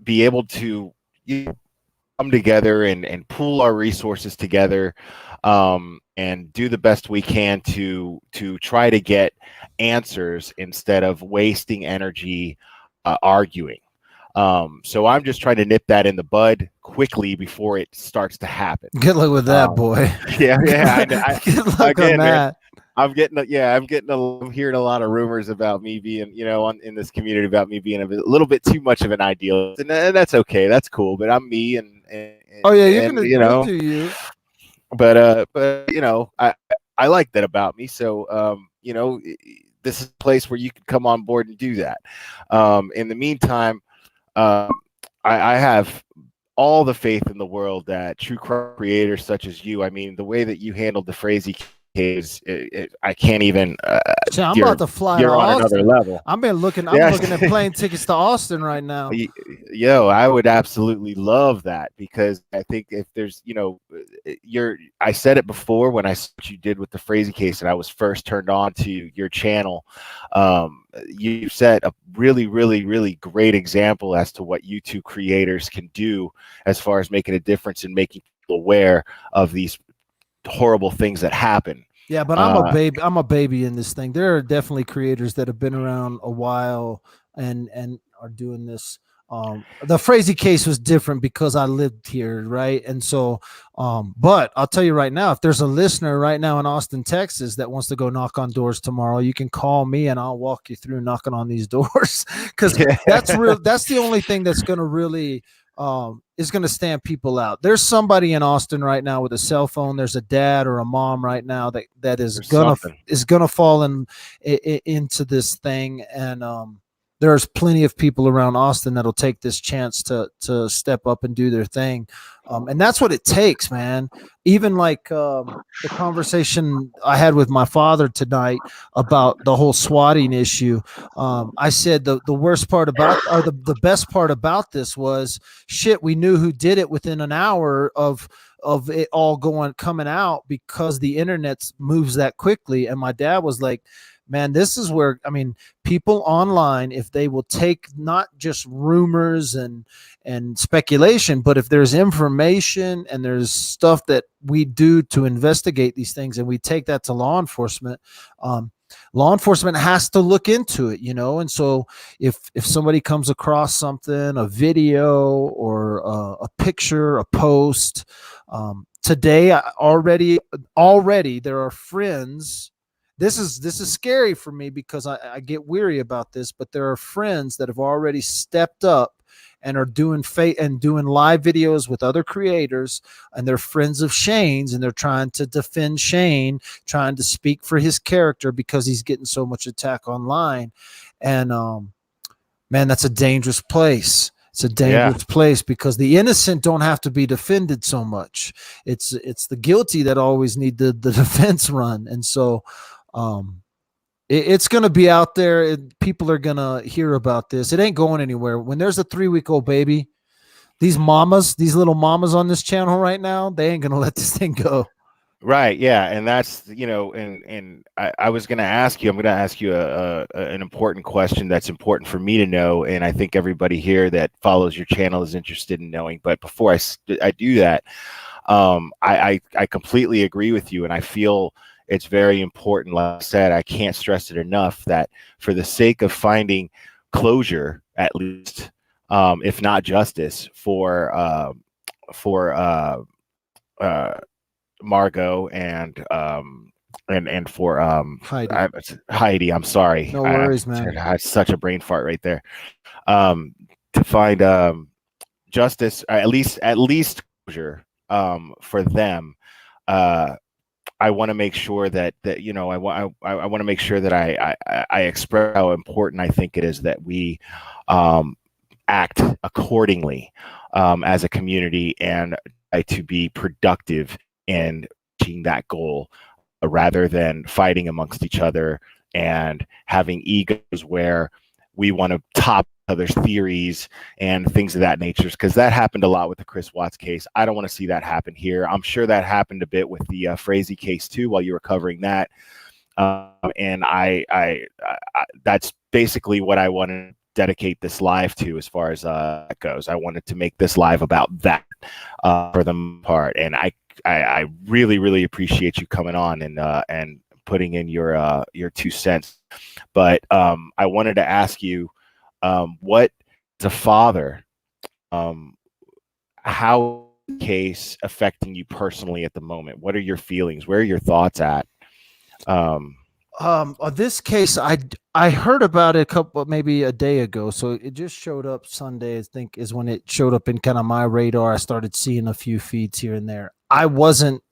Speaker 1: be able to come together and pool our resources together, and do the best we can to try to get answers instead of wasting energy arguing. So I'm just trying to nip that in the bud quickly before it starts to happen.
Speaker 2: Good luck with that, boy.
Speaker 1: Yeah.
Speaker 2: Good luck on that.
Speaker 1: I'm hearing a lot of rumors about me being, in this community, about me being a little bit too much of an idealist, and that's okay. That's cool. But I'm me, and
Speaker 2: you're gonna do you.
Speaker 1: But I like that about me. So this is a place where you can come on board and do that. In the meantime, I have all the faith in the world that true crime creators such as you, I mean, the way that you handled the Frazee case, I can't even.
Speaker 2: I'm about to fly to
Speaker 1: on
Speaker 2: Austin.
Speaker 1: Another level.
Speaker 2: I'm looking at plane tickets to Austin right now.
Speaker 1: Yo, I would absolutely love that, because I think if there's, I said it before when I saw what you did with the Frazee case, and I was first turned on to your channel. You set a really, really, really great example as to what YouTube creators can do as far as making a difference and making people aware of these horrible things that happen.
Speaker 2: Yeah, but I'm a baby in this thing. There are definitely creators that have been around a while and are doing this. The Frazee case was different because I lived here, right? And so but I'll tell you right now, if there's a listener right now in Austin, Texas that wants to go knock on doors tomorrow, you can call me and I'll walk you through knocking on these doors, because that's real. That's the only thing that's going to really is going to stand people out. There's somebody in Austin right now with a cell phone. There's a dad or a mom right now that is gonna fall into this thing, and there's plenty of people around Austin that'll take this chance to step up and do their thing. And that's what it takes, man. Even like the conversation I had with my father tonight about the whole swatting issue. I said the worst part about, or the best part about this was, shit, we knew who did it within an hour of it all coming out, because the internet moves that quickly. And my dad was like, man, this is where, I mean, people online, if they will take not just rumors and speculation, but if there's information and there's stuff that we do to investigate these things, and we take that to law enforcement has to look into it, And so if somebody comes across something, a video or a picture, a post, today already there are friends. This is scary for me, because I get weary about this, but there are friends that have already stepped up and are doing live videos with other creators, and they're friends of Shane's, and they're trying to defend Shane, trying to speak for his character because he's getting so much attack online. And man, that's a dangerous place. It's a dangerous place because the innocent don't have to be defended so much. It's the guilty that always need the defense run. And so it's going to be out there. People are going to hear about this. It ain't going anywhere. When there's a 3-week-old baby, these little mamas on this channel right now, they ain't going to let this thing go.
Speaker 1: Right. Yeah. And that's, and I was going to ask you, I'm going to ask you an important question that's important for me to know. And I think everybody here that follows your channel is interested in knowing. But before I do that, I completely agree with you. And I feel it's very important. Like I said, I can't stress it enough that for the sake of finding closure, at least, if not justice for Margot and for Heidi. I'm sorry.
Speaker 2: No worries, man.
Speaker 1: I had such a brain fart right there. To find justice, at least closure for them. I want to make sure that I want to make sure that I express how important I think it is that we act accordingly as a community and try to be productive in reaching that goal rather than fighting amongst each other and having egos where we want to top other's theories and things of that nature, because that happened a lot with the Chris Watts case. I don't want to see that happen here. I'm sure that happened a bit with the Frazee case too while you were covering that. And I that's basically what I want to dedicate this live to as far as that goes. I wanted to make this live about that for the most part. And I really, really appreciate you coming on and putting in your 2 cents. But I wanted to ask you, what as a father, how is the case affecting you personally at the moment? What are your feelings? Where are your thoughts at?
Speaker 2: This case, I heard about it maybe a day ago. So it just showed up Sunday, I think, is when it showed up in kind of my radar. I started seeing a few feeds here and there. I wasn't.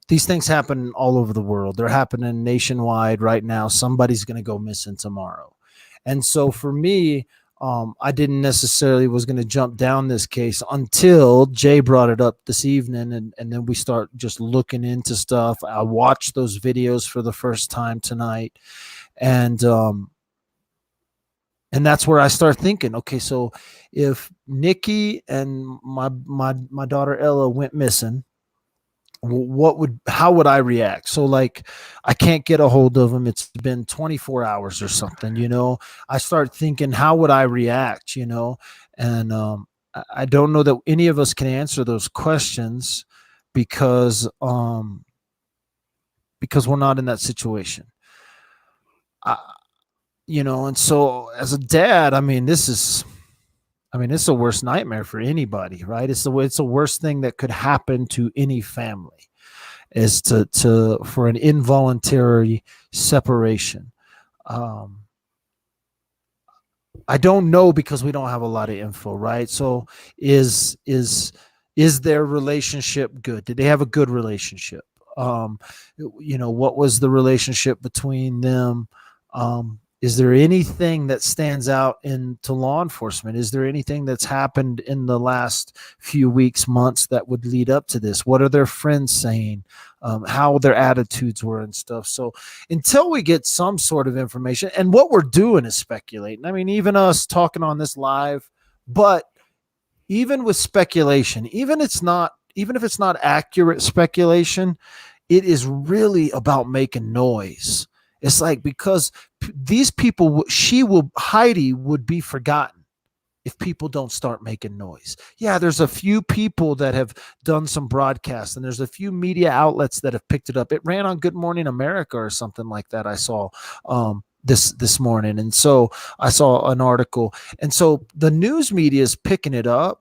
Speaker 2: These things happen all over the world. They're happening nationwide right now. Somebody's going to go missing tomorrow. And so for me, I didn't necessarily was going to jump down this case until Jay brought it up this evening. And then we start just looking into stuff. I watched those videos for the first time tonight. And that's where I start thinking, okay, so if Nikki and my daughter Ella went missing, how would I react? So like, I can't get a hold of him. It's been 24 hours or something, I start thinking, how would I react, and I don't know that any of us can answer those questions because we're not in that situation. And so as a dad, it's the worst nightmare for anybody, right? It's the worst thing that could happen to any family is for an involuntary separation. I don't know because we don't have a lot of info, right? So is their relationship good? Did they have a good relationship? What was the relationship between them? Is there anything that stands out to law enforcement? Is there anything that's happened in the last few weeks, months that would lead up to this? What are their friends saying? How their attitudes were and stuff. So until we get some sort of information, and what we're doing is speculating. Even us talking on this live, but even with speculation, even if it's not accurate speculation, it is really about making noise. It's like, because these people, Heidi would be forgotten if people don't start making noise. Yeah, there's a few people that have done some broadcasts, and there's a few media outlets that have picked it up. It ran on Good Morning America or something like that. I saw this morning, and so I saw an article, and so the news media is picking it up.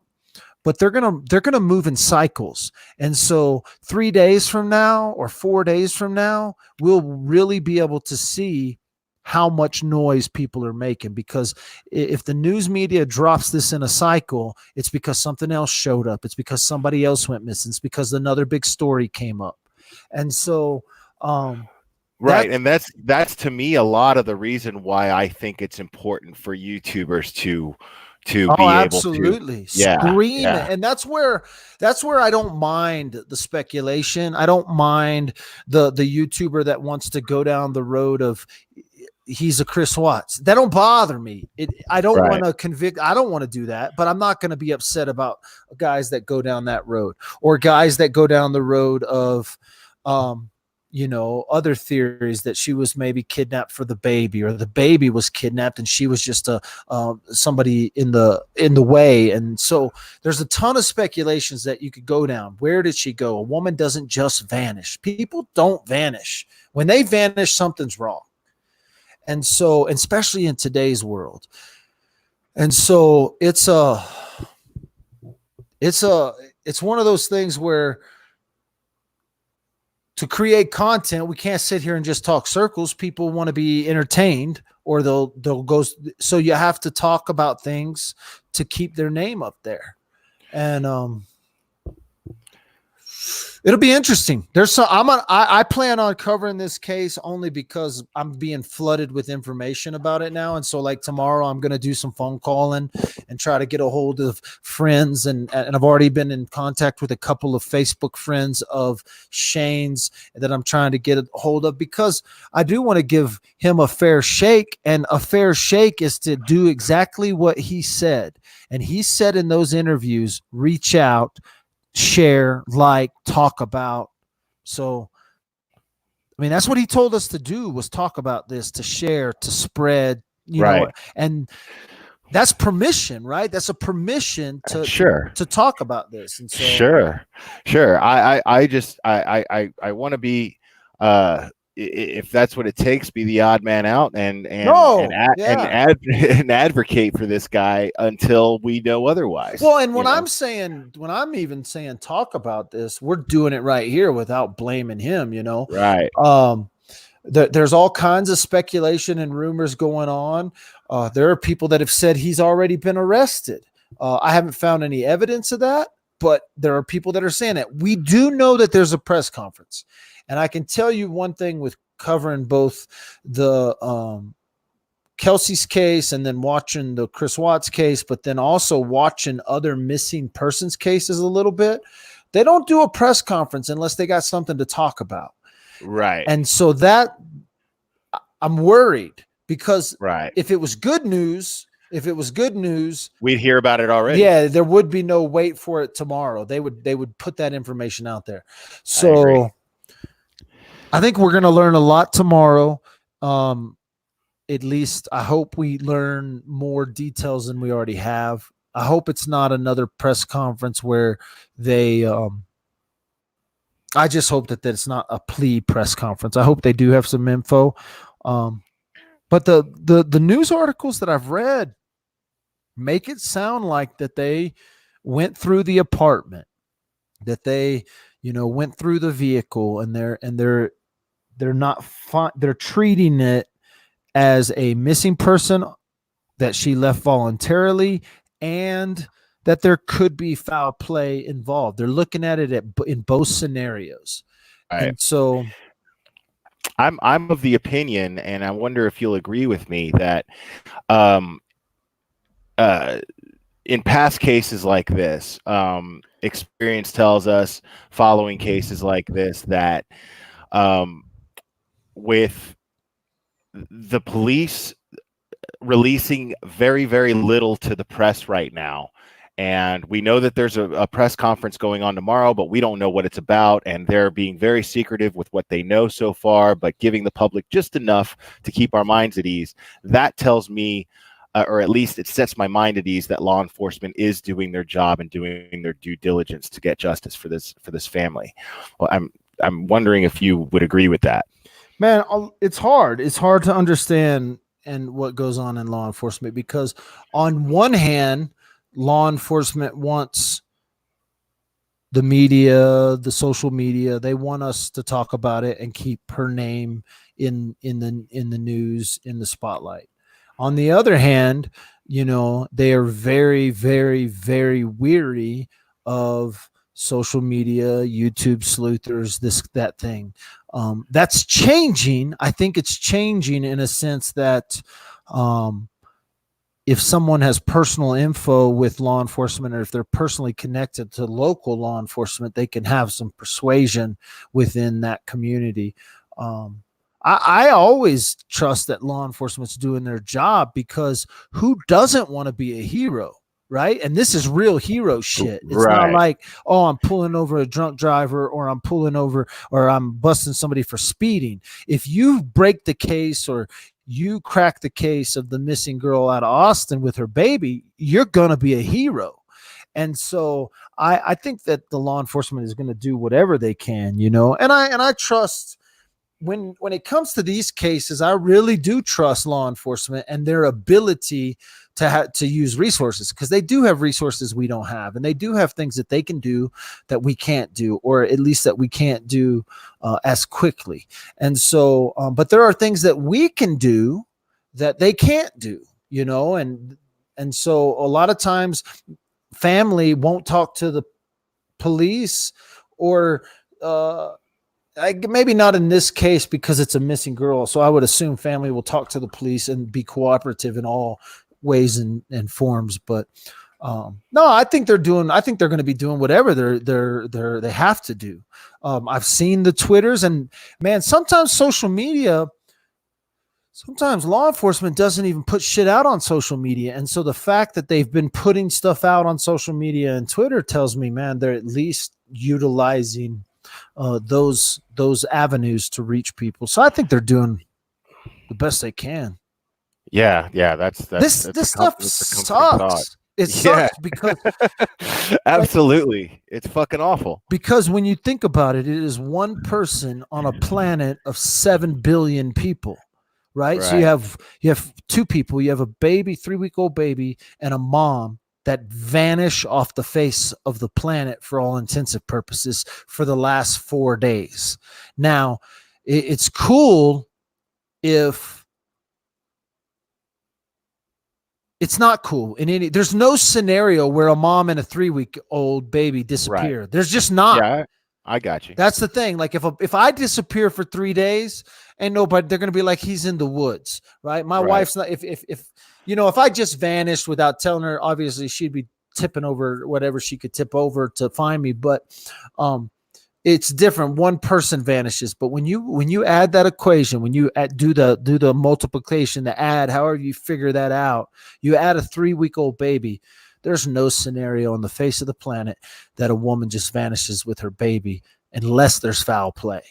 Speaker 2: But they're gonna move in cycles, and so 3 days from now or 4 days from now, we'll really be able to see how much noise people are making. Because if the news media drops this in a cycle, it's because something else showed up. It's because somebody else went missing. It's because another big story came up, and so
Speaker 1: right, and that's to me a lot of the reason why I think it's important for YouTubers to to
Speaker 2: Oh,
Speaker 1: be able to,
Speaker 2: absolutely.
Speaker 1: yeah,
Speaker 2: Scream.
Speaker 1: yeah,
Speaker 2: And that's where I don't mind the speculation. I don't mind the YouTuber that wants to go down the road of he's a Chris Watts. That don't bother me. I don't
Speaker 1: right,
Speaker 2: want to convict. I don't want to do that, but I'm not going to be upset about guys that go down that road, or guys that go down the road of, other theories that she was maybe kidnapped for the baby, or the baby was kidnapped and she was just somebody in the way. And so there's a ton of speculations that you could go down. Where did she go? A woman doesn't just vanish. People don't vanish. When they vanish, something's wrong. And so, especially in today's world. And so it's one of those things where, to create content, we can't sit here and just talk circles. People want to be entertained, or they'll go. So you have to talk about things to keep their name up there. And it'll be interesting. I plan on covering this case only because I'm being flooded with information about it now. And so, like, tomorrow I'm going to do some phone calling and try to get a hold of friends. And I've already been in contact with a couple of Facebook friends of Shane's that I'm trying to get a hold of, because I do want to give him a fair shake. And a fair shake is to do exactly what he said. And he said in those interviews, reach out, share, like, talk about. So, I mean, that's what he told us to do, was talk about this, to share, to spread,
Speaker 1: right,
Speaker 2: and that's permission, right? That's a permission to
Speaker 1: sure,
Speaker 2: to talk about this. And so,
Speaker 1: sure. I want to be, if that's what it takes, be the odd man out and advocate for this guy until we know otherwise.
Speaker 2: Well, and when I'm even saying talk about this, we're doing it right here without blaming him,
Speaker 1: Right.
Speaker 2: There's all kinds of speculation and rumors going on. There are people that have said he's already been arrested. I haven't found any evidence of that, but there are people that are saying it. We do know that there's a press conference. And I can tell you one thing, with covering both the Kelsey's case and then watching the Chris Watts case, but then also watching other missing persons cases a little bit. They don't do a press conference unless they got something to talk about.
Speaker 1: Right.
Speaker 2: And so that I'm worried, because
Speaker 1: right.
Speaker 2: if it was good news,
Speaker 1: we'd hear about it already.
Speaker 2: Yeah, there would be no wait for it tomorrow. They would put that information out there. So I think we're going to learn a lot tomorrow. At least I hope we learn more details than we already have. I hope it's not another press conference where they I just hope that it's not a plea press conference. I hope they do have some info. But the news articles that I've read make it sound like that they went through the apartment, that they, went through the vehicle, and they're not fine. They're treating it as a missing person, that she left voluntarily, and that there could be foul play involved. They're looking at it in both scenarios.
Speaker 1: Right.
Speaker 2: And so
Speaker 1: I'm of the opinion, and I wonder if you'll agree with me, that in past cases like this, experience tells us, following cases like this, that with the police releasing very, very little to the press right now, and we know that there's a press conference going on tomorrow, but we don't know what it's about, and they're being very secretive with what they know so far, but giving the public just enough to keep our minds at ease. That tells me, or at least it sets my mind at ease, that law enforcement is doing their job and doing their due diligence to get justice for this family. Well, I'm wondering if you would agree with that.
Speaker 2: Man, it's hard. It's hard to understand and what goes on in law enforcement, because on one hand, law enforcement wants the media, the social media, they want us to talk about it and keep her name in the news, in the spotlight. On the other hand, they are very, very, very weary of social media, YouTube sleuthers, that thing. That's changing. I think it's changing in a sense that if someone has personal info with law enforcement, or if they're personally connected to local law enforcement, they can have some persuasion within that community. I always trust that law enforcement's doing their job, because who doesn't want to be a hero? Right. And this is real hero shit. It's not like, oh, I'm pulling over a drunk driver, or I'm pulling over, or I'm busting somebody for speeding. If you break the case, or you crack the case of the missing girl out of Austin with her baby, you're going to be a hero. And so I think that the law enforcement is going to do whatever they can, you know, and I trust when it comes to these cases, I really do trust law enforcement and their ability to use resources, because they do have resources we don't have, and they do have things that they can do that we can't do, or at least that we can't do as quickly. And so, but there are things that we can do that they can't do, you know, and so a lot of times family won't talk to the police, or maybe not in this case because it's a missing girl. So I would assume family will talk to the police and be cooperative in all ways and forms. But no, I think they're going to be doing whatever they have to do. I've seen the Twitters, and man, sometimes law enforcement doesn't even put shit out on social media. And so the fact that they've been putting stuff out on social media and Twitter tells me, man, they're at least utilizing those avenues to reach people. So I think they're doing the best they can.
Speaker 1: Yeah. That's
Speaker 2: this stuff sucks. It sucks because
Speaker 1: absolutely, it's fucking awful.
Speaker 2: Because when you think about it, it is one person on a planet of 7 billion people. Right. So you have two people. You have a baby, 3-week-old baby, and a mom that vanish off the face of the planet for all intensive purposes for the last 4 days. Now, it's cool if it's not cool there's no scenario where a mom and a 3-week-old baby disappear. Right. There's just not. Yeah,
Speaker 1: I got you.
Speaker 2: That's the thing. Like if I disappear for 3 days, ain't nobody, they're going to be like, he's in the woods, right? My wife's not, if I just vanished without telling her, obviously she'd be tipping over whatever she could tip over to find me. But it's different. One person vanishes. But when you add that equation, when you do the multiplication, the add, however you figure that out, you add a 3-week-old baby. There's no scenario on the face of the planet that a woman just vanishes with her baby unless there's foul play.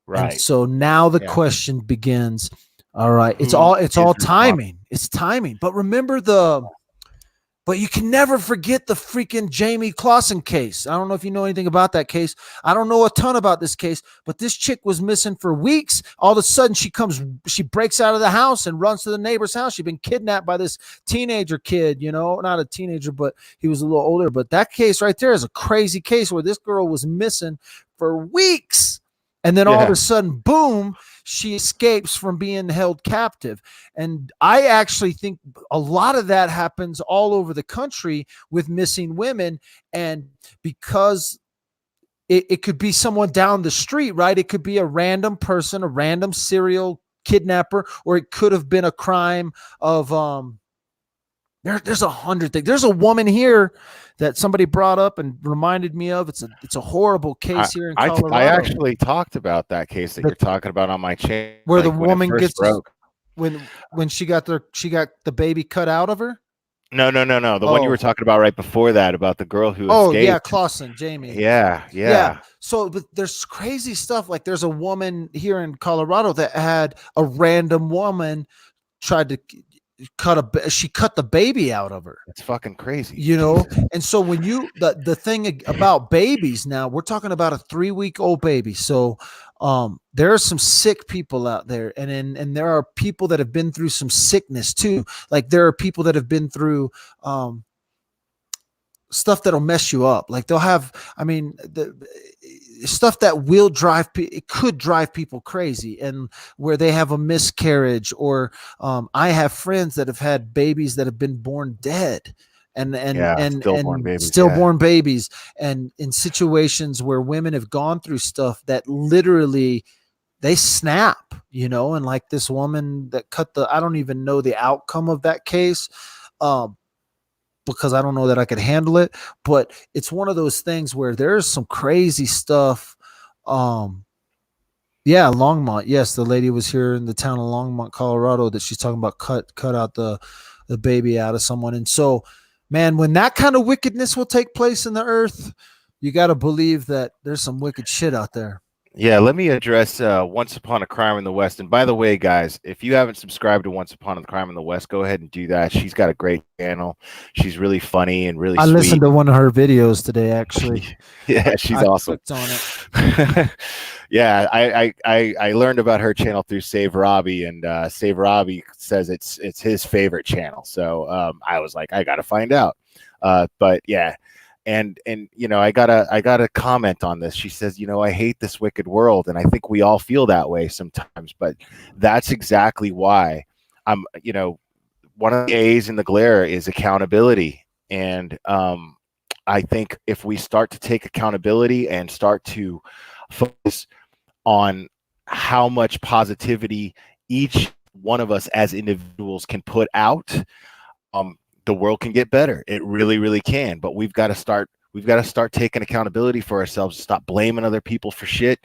Speaker 2: Right. And so now the question begins. All right. It's all timing. It's timing. But remember but you can never forget the freaking Jamie Clausen case. I don't know if you know anything about that case. I don't know a ton about this case, but this chick was missing for weeks. All of a sudden she breaks out of the house and runs to the neighbor's house. She'd been kidnapped by this teenager kid, not a teenager, but he was a little older. But that case right there is a crazy case where this girl was missing for weeks. And then all of a sudden, boom, she escapes from being held captive. And I actually think a lot of that happens all over the country with missing women. And because it could be someone down the street, right? It could be a random person, a random serial kidnapper, or it could have been a crime of there's 100 things. There's a woman here that somebody brought up and reminded me of. It's a horrible case here in Colorado.
Speaker 1: I actually talked about that case that you're talking about on my channel,
Speaker 2: where the woman gets when she got the baby cut out of her.
Speaker 1: No. The one you were talking about right before that, about the girl who escaped.
Speaker 2: Yeah, Clausen, Jamie.
Speaker 1: Yeah.
Speaker 2: So, but there's crazy stuff. Like there's a woman here in Colorado that had a random woman tried to she cut the baby out of her.
Speaker 1: It's fucking crazy,
Speaker 2: And so when the thing about babies, now we're talking about a 3-week-old baby. So there are some sick people out there, and there are people that have been through some sickness too. Like there are people that have been through stuff that'll mess you up. Like they'll have, the stuff that will it could drive people crazy, and where they have a miscarriage, or I have friends that have had babies that have been born dead, and stillborn babies, and in situations where women have gone through stuff that literally they snap, you know, and like this woman that I don't even know the outcome of that case. Because I don't know that I could handle it, but it's one of those things where there's some crazy stuff. Yeah, Longmont. Yes, the lady was here in the town of Longmont, Colorado, that she's talking about cut out the baby out of someone. And so, man, when that kind of wickedness will take place in the earth, you got to believe that there's some wicked shit out there.
Speaker 1: Yeah, let me address Once Upon a Crime in the West. And by the way, guys, if you haven't subscribed to Once Upon a Crime in the West, go ahead and do that. She's got a great channel. She's really funny and really
Speaker 2: I
Speaker 1: sweet.
Speaker 2: listened to one of her videos today, actually.
Speaker 1: Yeah, she's awesome.
Speaker 2: Clicked on it.
Speaker 1: Yeah, I learned about her channel through Save Robbie, and Save Robbie says it's his favorite channel. So I was like, I got to find out. But yeah. And you know, I gotta comment on this. She says, you know, I hate this wicked world, and I think we all feel that way sometimes. But that's exactly why I'm, you know, one of the A's in the glare is accountability. And I think if we start to take accountability and start to focus on how much positivity each one of us as individuals can put out, the world can get better. It really, really can. But we've got to start taking accountability for ourselves, stop blaming other people for shit.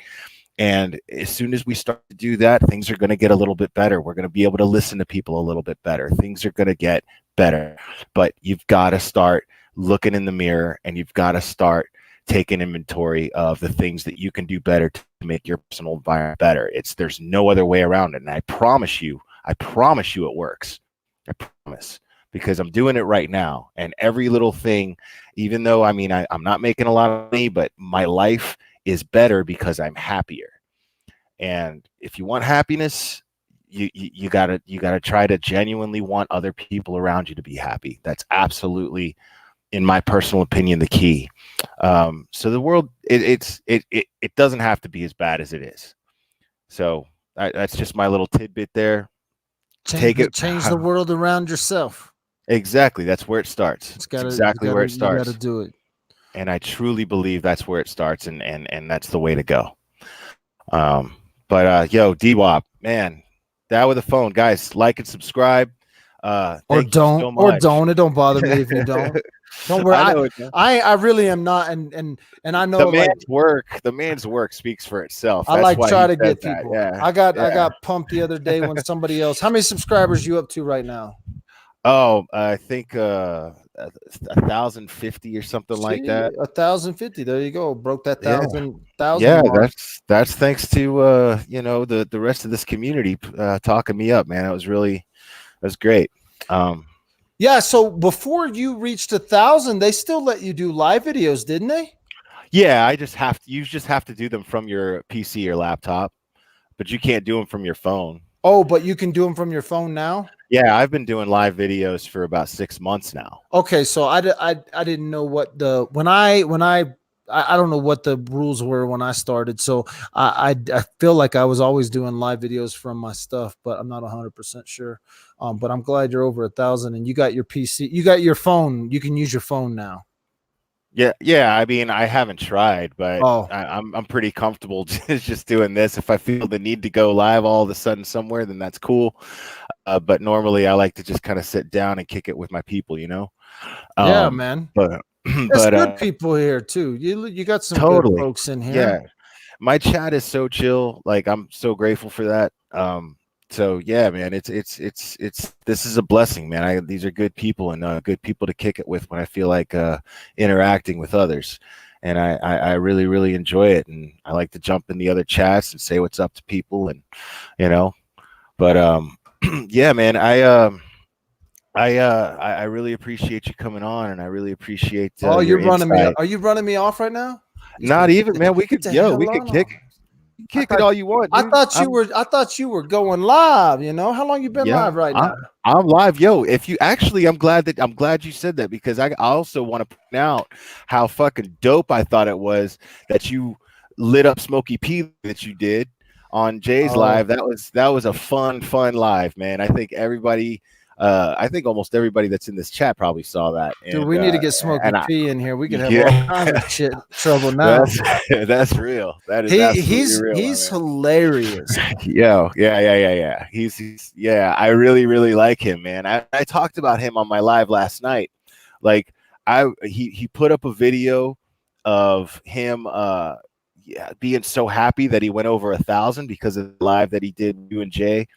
Speaker 1: And as soon as we start to do that, things are going to get a little bit better. We're going to be able to listen to people a little bit better. Things are going to get better. But you've got to start looking in the mirror, and you've got to start taking inventory of the things that you can do better to make your personal environment better. There's no other way around it. And I promise you it works. I promise. Because I'm doing it right now, and every little thing, even though I'm not making a lot of money, but my life is better because I'm happier. And if you want happiness, you gotta try to genuinely want other people around you to be happy. That's absolutely, in my personal opinion, the key. So the world, it doesn't have to be as bad as it is. So that's just my little tidbit there.
Speaker 2: Change the world around yourself.
Speaker 1: Exactly. That's where it starts. It's exactly where it starts.
Speaker 2: You got to do it.
Speaker 1: And I truly believe that's where it starts, and that's the way to go. But yo, DWAP, man, that with a phone, guys, like and subscribe.
Speaker 2: Or don't, or don't. It don't bother me if you don't. Don't worry. I really am not, and I know
Speaker 1: the man's work speaks for itself.
Speaker 2: I like try to get people. Yeah. I got pumped the other day when somebody else. How many subscribers you up to right now?
Speaker 1: Oh, I think 1,050 or something like that.
Speaker 2: 1,050. There you go. Broke that thousand.
Speaker 1: Yeah, mark. That's thanks to you know, the rest of this community talking me up, man. That's great.
Speaker 2: Yeah. So before you reached 1,000, they still let you do live videos, didn't they?
Speaker 1: Yeah, you just have to do them from your PC or laptop, but you can't do them from your phone.
Speaker 2: Oh, but you can do them from your phone now?
Speaker 1: Yeah, I've been doing live videos for about 6 months now.
Speaker 2: Okay, so I didn't know what I don't know what the rules were when I started. So I feel like I was always doing live videos from my stuff, but I'm not 100% sure. But I'm glad you're over 1,000, and you got your PC, you got your phone. You can use your phone now.
Speaker 1: Yeah. I mean, I haven't tried, but I'm pretty comfortable just doing this. If I feel the need to go live all of a sudden somewhere, then that's cool. But normally, I like to just kind of sit down and kick it with my people, you know.
Speaker 2: Yeah, man.
Speaker 1: But
Speaker 2: there's good people here too. You got some good folks in here.
Speaker 1: Yeah, my chat is so chill. Like, I'm so grateful for that. So yeah, man, it's this is a blessing, man. These are good people, and good people to kick it with when I feel like interacting with others, and I really, really enjoy it. And I like to jump in the other chats and say what's up to people, and you know. But yeah, man, I really appreciate you coming on, and I really appreciate
Speaker 2: you're running me. Are you running me off right now?
Speaker 1: Not even, man. We could kick it all you want, dude.
Speaker 2: I thought you were going live. You know, how long you been live right now?
Speaker 1: I'm live, yo. If you actually, I'm glad you said that, because I also want to point out how fucking dope I thought it was that you lit up Smokey P that you did on Jay's live. That was a fun live, man. I think everybody I think almost everybody that's in this chat probably saw that.
Speaker 2: Dude, we need to get Smokey P in here. We could have all kinds of shit trouble now.
Speaker 1: That's real. That is absolutely real.
Speaker 2: He's hilarious.
Speaker 1: Yeah. He's I really like him, man. I talked about him on my live last night. Like he put up a video of him being so happy that he went over 1,000 because of the live that he did with you and Jay.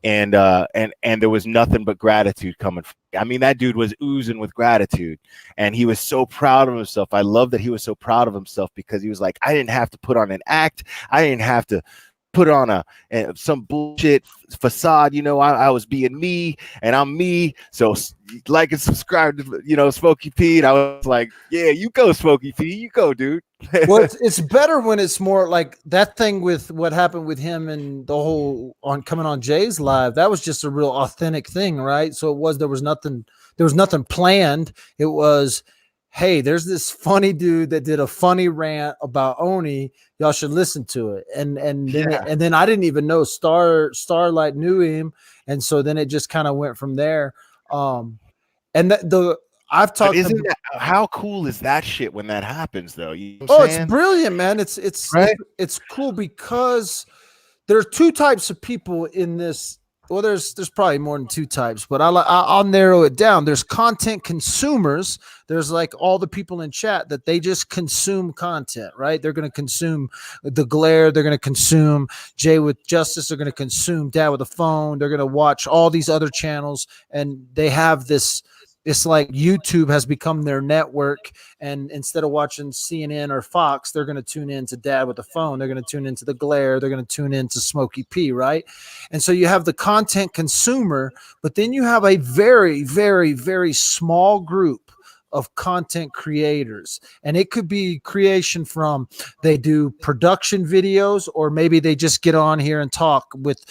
Speaker 1: And there was nothing but gratitude coming from. I mean, that dude was oozing with gratitude, and he was so proud of himself. I love that he was so proud of himself because he was like, I didn't have to put on an act. I didn't have to put on some bullshit facade. I was being me, and I'm me. So like and subscribe to Smokey P. And I was like, yeah, you go, Smokey P. You go, dude.
Speaker 2: Well, it's better when it's more like that thing with what happened with him and the whole on coming on Jay's live. That was just a real authentic thing, right? So there was nothing planned. It was, hey, there's this funny dude that did a funny rant about Oni. Y'all should listen to it. And then I didn't even know Starlight knew him, and so then it just kind of went from there. I've talked.
Speaker 1: How cool is that shit when that happens, though? It's
Speaker 2: brilliant, man. It's
Speaker 1: right?
Speaker 2: It's cool because there are two types of people in this. Well, there's probably more than two types, but I'll narrow it down. There's content consumers. There's like all the people in chat that they just consume content, right? They're going to consume the glare. They're going to consume Jay with Justice. They're going to consume Dad with a Phone. They're going to watch all these other channels, and they have this. It's like YouTube has become their network, and instead of watching CNN or Fox, they're going to tune in to Dad with the Phone. They're going to tune into the glare. They're going to tune into Smokey P, right? And so you have the content consumer, but then you have a very, very, very small group of content creators, and it could be creation from they do production videos, or maybe they just get on here and talk with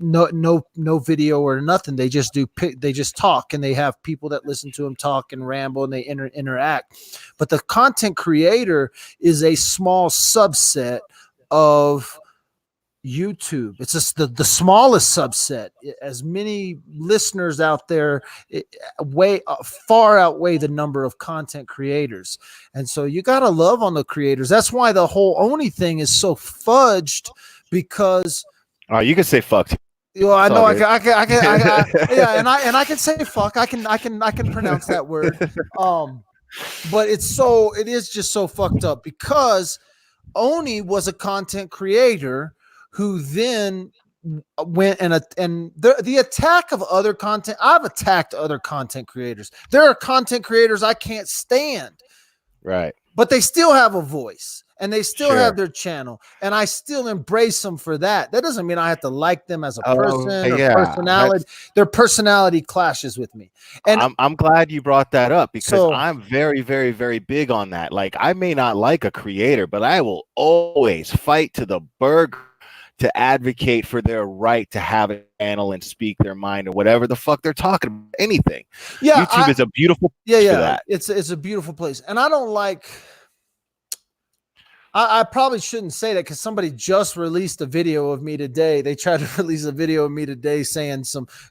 Speaker 2: no video or nothing. They just talk, and they have people that listen to them talk and ramble, and they interact. But the content creator is a small subset of YouTube. It's just the smallest subset. As many listeners out there far outweigh the number of content creators, and so you gotta love on the creators. That's why the whole Oni thing is so fudged, because
Speaker 1: you can say fuck.
Speaker 2: I know I can yeah, and I can say fuck. I can pronounce that word. But it is just so fucked up, because Oni was a content creator who then went and the attack of other content. I've attacked other content creators. There are content creators I can't stand,
Speaker 1: right? But
Speaker 2: they still have a voice, and they still have their channel, and I still embrace them for that. That doesn't mean I have to like them as a person or personality. Their personality clashes with me, and
Speaker 1: I'm glad you brought that up, because I'm very, very, very big on that. Like, I may not like a creator, but I will always fight to the burger to advocate for their right to have a channel and speak their mind or whatever the fuck they're talking about. Anything. Yeah, YouTube is a beautiful place for that.
Speaker 2: It's a beautiful place, and I don't like. I probably shouldn't say that, because somebody just released a video of me today. They tried to release a video of me today saying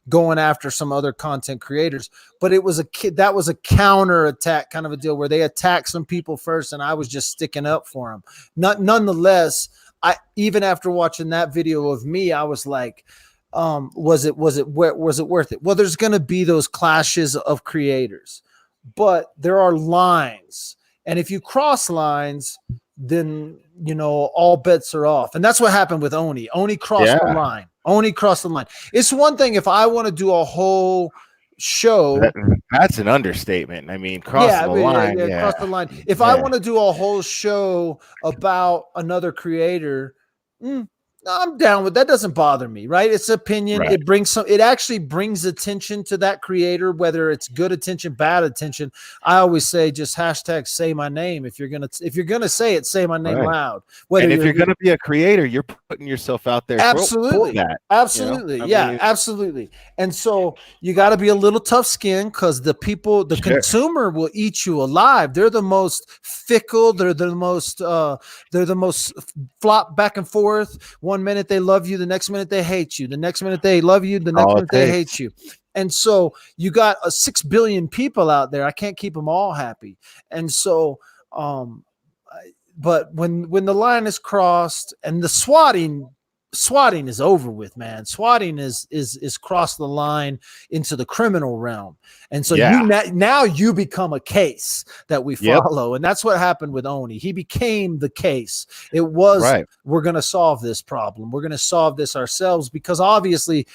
Speaker 2: going after some other content creators, but it was that was a counter attack kind of a deal where they attacked some people first, and I was just sticking up for them. Nonetheless, even after watching that video of me, I was like, was it worth it? Well, there's going to be those clashes of creators, but there are lines, and if you cross lines, then all bets are off. And that's what happened with Oni. Oni crossed the line. Oni crossed the line. It's one thing if I want to do a whole show.
Speaker 1: That's an understatement. I mean, cross the line.
Speaker 2: Cross the line. If I want to do a whole show about another creator, I'm down with that. Doesn't bother me, right? It's opinion. Right. It actually brings attention to that creator, whether it's good attention, bad attention. I always say just hashtag say my name. If you're gonna say it, say my name loud.
Speaker 1: And if you're gonna be a creator, you're putting yourself out there.
Speaker 2: Absolutely. Absolutely. Absolutely. And so you got to be a little tough skinned, because the consumer will eat you alive. They're the most fickle. They're the most flop back and forth. 1 minute they love you, the next minute they hate you. The next minute they love you, the next minute they hate you. And so you got 6 billion people out there. I can't keep them all happy. And so, but when the line is crossed and the swatting is over with, man. Swatting is crossed the line into the criminal realm. And so now you become a case that we follow. And that's what happened with Oni. He became the case. It was, we're going to solve this problem. We're going to solve this ourselves, because obviously,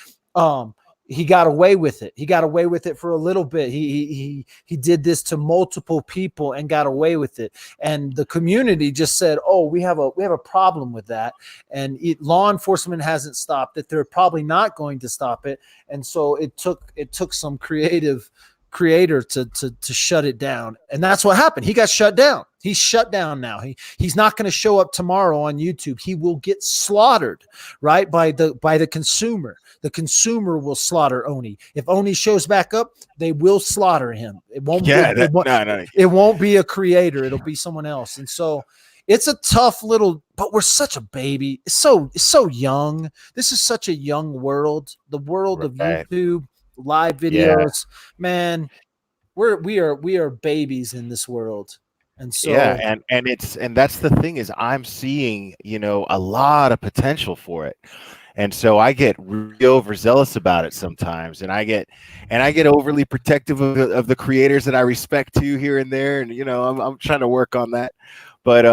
Speaker 2: he got away with it. He got away with it for a little bit. He did this to multiple people and got away with it. And the community just said, "Oh, we have a problem with that." And law enforcement hasn't stopped it. They're probably not going to stop it. And so it took some creator to shut it down. And that's what happened. He got shut down. He's shut down now. He's not going to show up tomorrow on YouTube. He will get slaughtered, right, by the consumer. The consumer will slaughter Oni. If Oni shows back up, they will slaughter him. It won't. It won't be a creator. It'll be someone else. And so it's a tough little. But we're such a baby. It's so young. This is such a young world. The world of YouTube, live videos, man. We are babies in this world. And so and that's the thing, is I'm seeing, a lot of potential for it. And so I get really overzealous about it sometimes, and I get overly protective of the creators that I respect too here and there, and I'm trying to work on that. But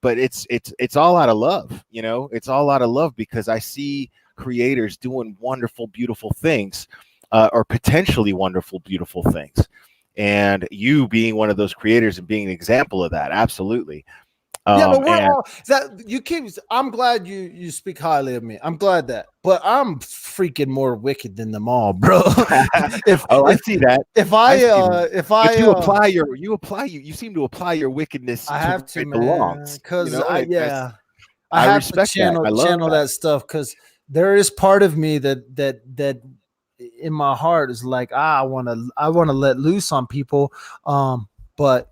Speaker 2: it's all out of love, it's all out of love, because I see creators doing wonderful, beautiful things, or potentially wonderful, beautiful things. And you being one of those creators and being an example of that, absolutely. But we're all that you keep. I'm glad you speak highly of me. I'm glad that, but I'm freaking more wicked than them all, bro.
Speaker 1: I see that. You seem to apply your wickedness.
Speaker 2: I have to, man, because I have to channel that stuff, because there is part of me that in my heart is like, I want to let loose on people, but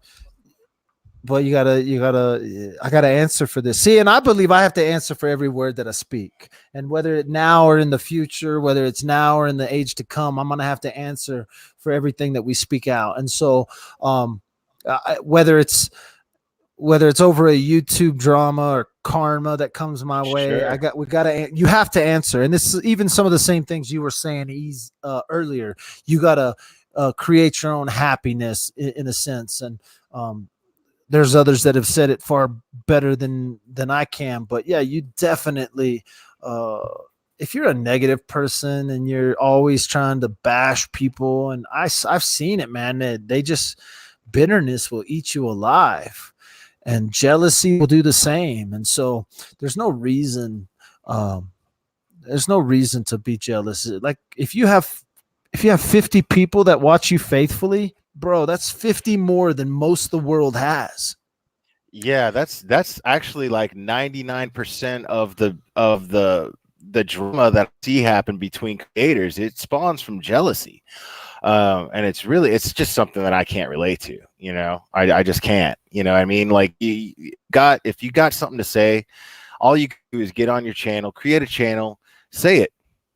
Speaker 2: I gotta answer for this. See, and I believe I have to answer for every word that I speak, and whether it's now or in the future, whether it's now or in the age to come, I'm gonna have to answer for everything that we speak out. And so, whether it's over a YouTube drama or karma that comes my way, you have to answer. And this is even some of the same things you were saying earlier. You gotta create your own happiness in a sense, and there's others that have said it far better than I can. But yeah, you definitely, if you're a negative person and you're always trying to bash people, and I've seen it, man, bitterness will eat you alive, and jealousy will do the same. And so there's no reason to be jealous. Like if you have 50 people that watch you faithfully, bro, that's 50 more than most of the world has.
Speaker 1: Yeah, that's actually like 99% of the drama that I see happen between creators. It spawns from jealousy, and it's just something that I can't relate to. I just can't. I mean, like if you got something to say, all you can do is get on your channel, create a channel, say it,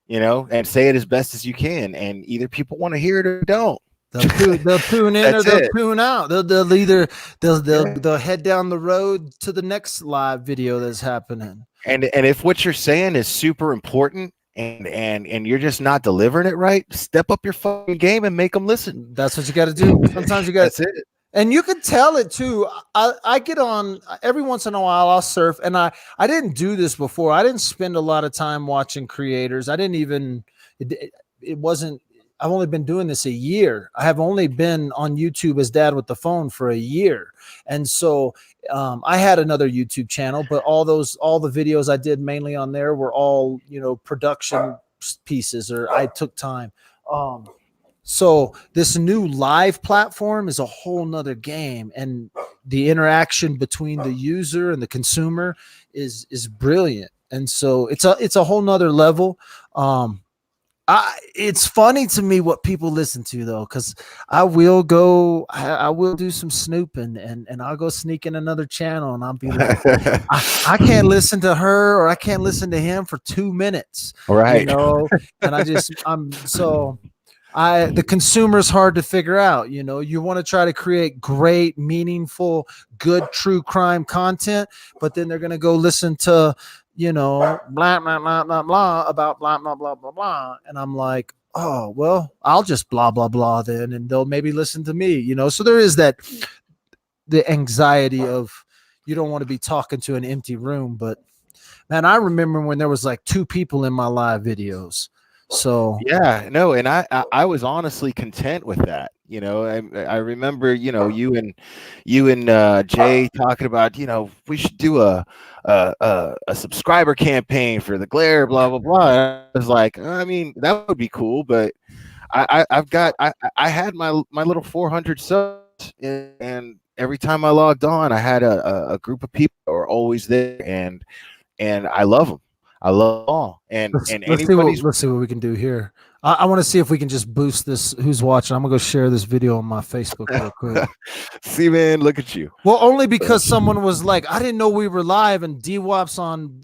Speaker 1: and say it as best as you can, and either people want to hear it or don't.
Speaker 2: They'll tune in or they'll tune out. They'll head down the road to the next live video that's happening.
Speaker 1: And if what you're saying is super important and you're just not delivering it right, step up your fucking game and make them listen.
Speaker 2: That's what you got to do. Sometimes you got.
Speaker 1: That's it.
Speaker 2: And you can tell it too. I get on every once in a while. I'll surf, and I didn't do this before. I didn't spend a lot of time watching creators. I didn't even. It wasn't. I've only been doing this a year. I have only been on YouTube as Dad with the Phone for a year. And so I had another YouTube channel, but all the videos I did mainly on there were all, production pieces, or I took time. So this new live platform is a whole nother game, and the interaction between the user and the consumer is brilliant. And so it's a whole nother level. It's funny to me what people listen to though, because I will go, I will do some snooping, and I'll go sneak in another channel, and I'll be like, I can't listen to her or I can't listen to him for 2 minutes,
Speaker 1: Right.
Speaker 2: and I'm so the consumer's hard to figure out. You want to try to create great, meaningful, good true crime content, but then they're gonna go listen to, blah blah blah blah blah about blah blah blah blah blah. And I'm like, oh well, I'll just blah blah blah then, and they'll maybe listen to me. So there is the anxiety of you don't want to be talking to an empty room. But man, I remember when there was like 2 people in my live videos. So
Speaker 1: Yeah, no, and I was honestly content with that. I remember, you and Jay talking about, we should do a subscriber campaign for the Glare, blah blah blah. And I was like, I mean, that would be cool, but I had my little 400 subs, and every time I logged on, I had a group of people that were always there, and I love them. I love them all, and
Speaker 2: let's see what we can do here. I want to see if we can just boost this. Who's watching? I'm gonna go share this video on my Facebook real quick.
Speaker 1: See, man, look at you.
Speaker 2: Well, only because someone was like, I didn't know we were live, and DWAP's on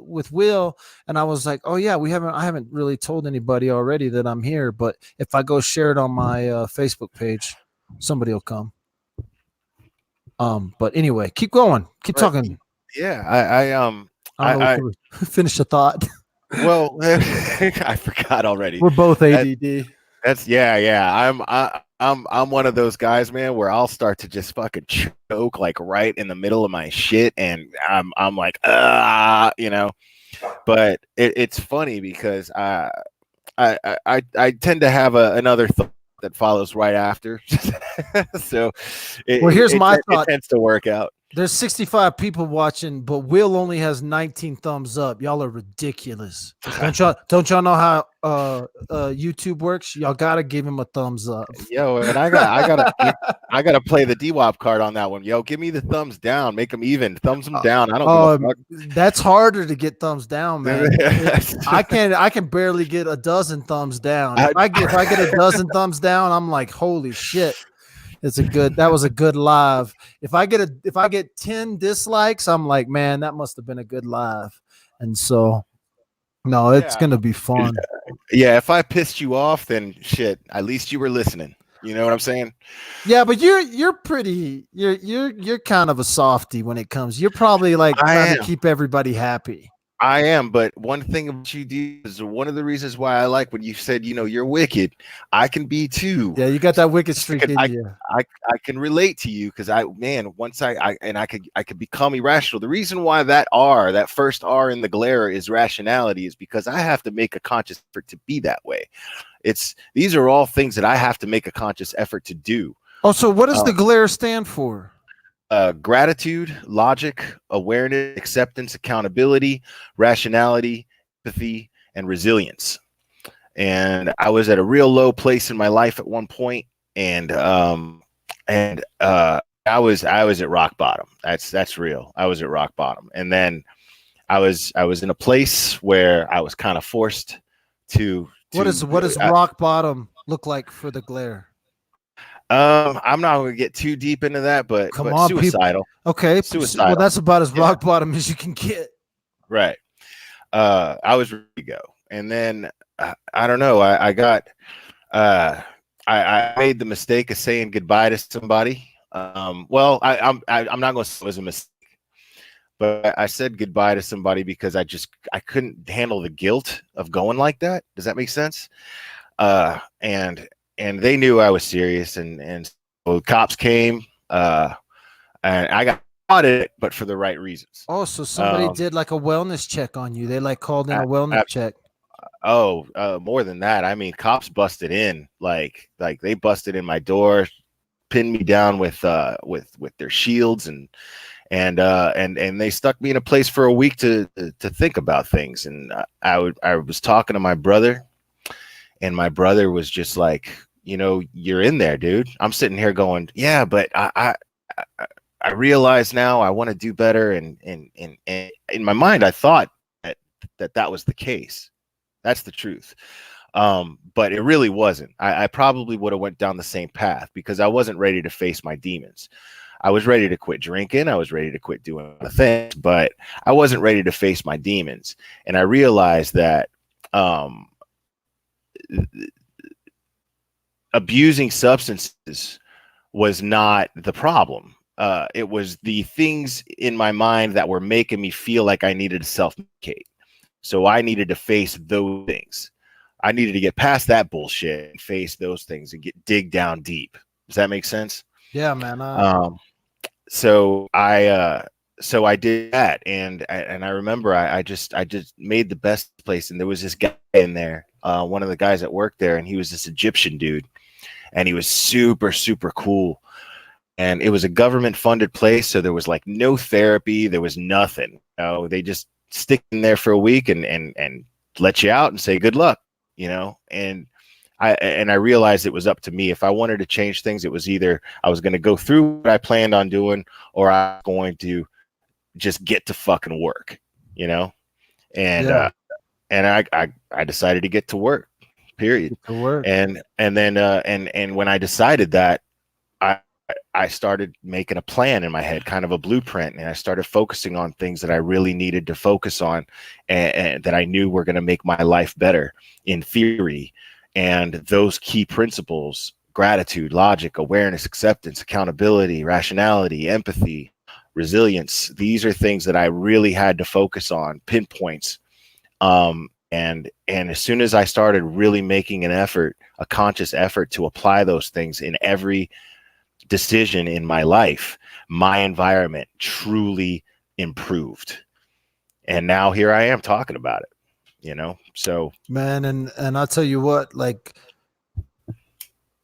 Speaker 2: with Will, and I was like, oh yeah, I haven't really told anybody already that I'm here, but if I go share it on my Facebook page, somebody will come. But anyway, keep going, keep talking.
Speaker 1: Yeah,
Speaker 2: I finish the thought.
Speaker 1: Well, I forgot already.
Speaker 2: We're both ADD.
Speaker 1: That's I'm one of those guys, man, where I'll start to just fucking choke like right in the middle of my shit, and I'm like, But it's funny because I tend to have another thought that follows right after. So
Speaker 2: here's my thought.
Speaker 1: It tends to work out.
Speaker 2: There's 65 people watching, but Will only has 19 thumbs up. Y'all are ridiculous. Don't y'all know how YouTube works? Y'all gotta give him a thumbs up.
Speaker 1: Yo, and I gotta play the DWAP card on that one. Yo, give me the thumbs down, make them even, thumbs them down. I don't give a fuck.
Speaker 2: That's harder to get thumbs down, man. I can barely get a dozen thumbs down. If I get a dozen thumbs down, I'm like, holy shit. That was a good live. If I get 10 dislikes, I'm like, man, that must have been a good live. And so, no, it's gonna be fun.
Speaker 1: Yeah, if I pissed you off, then shit, at least you were listening. You know what I'm saying?
Speaker 2: Yeah, but you're kind of a softy when it comes. You're probably like trying to keep everybody happy.
Speaker 1: I am, but one thing about you do is one of the reasons why I like when you said, you're wicked. I can be too.
Speaker 2: Yeah, you got that wicked streak in you.
Speaker 1: I can relate to you because once I could become irrational. The reason why that first R in the Glare is rationality is because I have to make a conscious effort to be that way. These are all things that I have to make a conscious effort to do.
Speaker 2: Oh, so what does the Glare stand for?
Speaker 1: Gratitude, logic, awareness, acceptance, accountability, rationality, empathy, and resilience. And I was at a real low place in my life at one point, and I was at rock bottom. That's real. I was at rock bottom, and then I was in a place where I was kind of forced to. What does
Speaker 2: rock bottom look like for the Glare?
Speaker 1: I'm not going to get too deep into that, but suicidal.
Speaker 2: People. Okay, suicidal. Well, that's about as rock bottom as you can get.
Speaker 1: Right. I was ready to go, and then I don't know. I made the mistake of saying goodbye to somebody. I'm not going to say it was a mistake, but I said goodbye to somebody because I couldn't handle the guilt of going like that. Does that make sense? And they knew I was serious, and so cops came, and I got audited, but for the right reasons.
Speaker 2: Oh, so somebody did like a wellness check on you. They like called in a wellness check.
Speaker 1: Oh, more than that. I mean, cops busted in, like they busted in my door, pinned me down with their shields, and they stuck me in a place for a week to think about things. And I was talking to my brother. And my brother was just like, you're in there, dude. I'm sitting here going, yeah, but I realize now I want to do better. And in my mind, I thought that was the case. That's the truth. But it really wasn't. I probably would have went down the same path because I wasn't ready to face my demons. I was ready to quit drinking. I was ready to quit doing the things, but I wasn't ready to face my demons. And I realized that abusing substances was not the problem. It was the things in my mind that were making me feel like I needed to self-medicate. So I needed to face those things. I needed to get past that bullshit and face those things and dig down deep. Does that make sense?
Speaker 2: Yeah, man.
Speaker 1: So I did that, and I remember I just made the best place, and there was this guy in there, one of the guys that worked there, and he was this Egyptian dude, and he was super, super cool. And it was a government funded place, so there was like no therapy, there was nothing. You know, they just stick in there for a week and let you out and say good luck, you know. And I realized it was up to me. If I wanted to change things, it was either I was going to go through what I planned on doing, or I was going to just get to fucking work, you know. And I decided to get to work. Period.
Speaker 2: Get to work.
Speaker 1: And then and when I decided that, I started making a plan in my head, kind of a blueprint, and I started focusing on things that I really needed to focus on, and that I knew were going to make my life better in theory. And those key principles: gratitude, logic, awareness, acceptance, accountability, rationality, empathy, resilience. These are things that I really had to focus on, pinpoints. And as soon as I started really making an effort, a conscious effort to apply those things in every decision in my life, my environment truly improved. And now here I am talking about it, you know. So
Speaker 2: man, and I'll tell you what, like,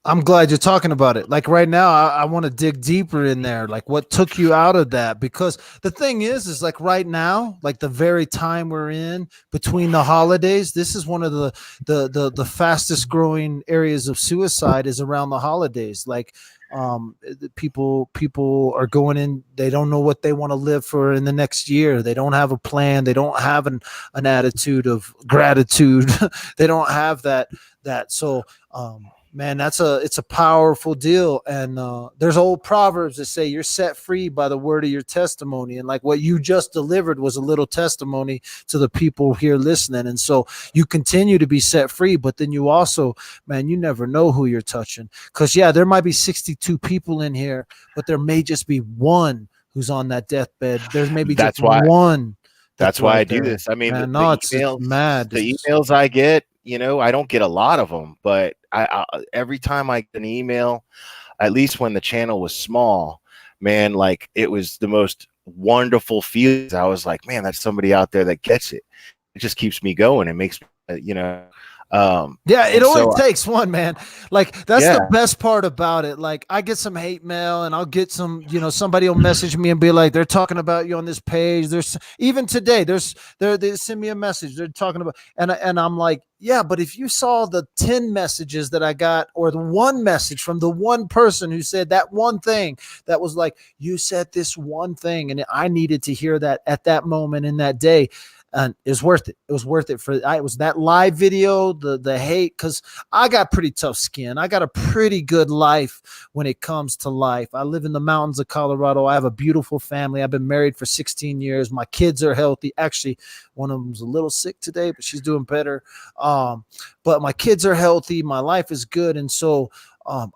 Speaker 2: I'm glad you're talking about it. Like right now, I want to dig deeper in there. Like what took you out of that? Because the thing is like right now, like the very time we're in between the holidays, this is one of the fastest growing areas of suicide is around the holidays. Like people are going in, they don't know what they want to live for in the next year. They don't have a plan. They don't have an attitude of gratitude. They don't have that. So, man, it's a powerful deal. And there's old proverbs that say you're set free by the word of your testimony. And like what you just delivered was a little testimony to the people here listening. And so you continue to be set free, but then you also, man, you never know who you're touching. Because yeah, there might be 62 people in here, but there may just be one who's on that deathbed. There's maybe just one.
Speaker 1: That's why I do this. I mean,
Speaker 2: man,
Speaker 1: it's mad. The emails I get, you know, I don't get a lot of them, but I every time I get an email, at least when the channel was small, man, like it was the most wonderful feelings. I was like, man, that's somebody out there that gets it. It just keeps me going. It makes me, you know.
Speaker 2: Yeah, it only takes one, man. Like that's the best part about it. Like I get some hate mail and I'll get some, you know, somebody will message me and be like, they're talking about you on this page. There's even today, they send me a message. They're talking about, and I'm like, yeah, but if you saw the 10 messages that I got, or the one message from the one person who said that one thing that was like, you said this one thing, and I needed to hear that at that moment in that day. And it was worth it. It was worth it it was that live video, the hate, because I got pretty tough skin. I got a pretty good life when it comes to life. I live in the mountains of Colorado. I have a beautiful family. I've been married for 16 years. My kids are healthy. Actually, one of them's a little sick today, but she's doing better. But my kids are healthy. My life is good. And so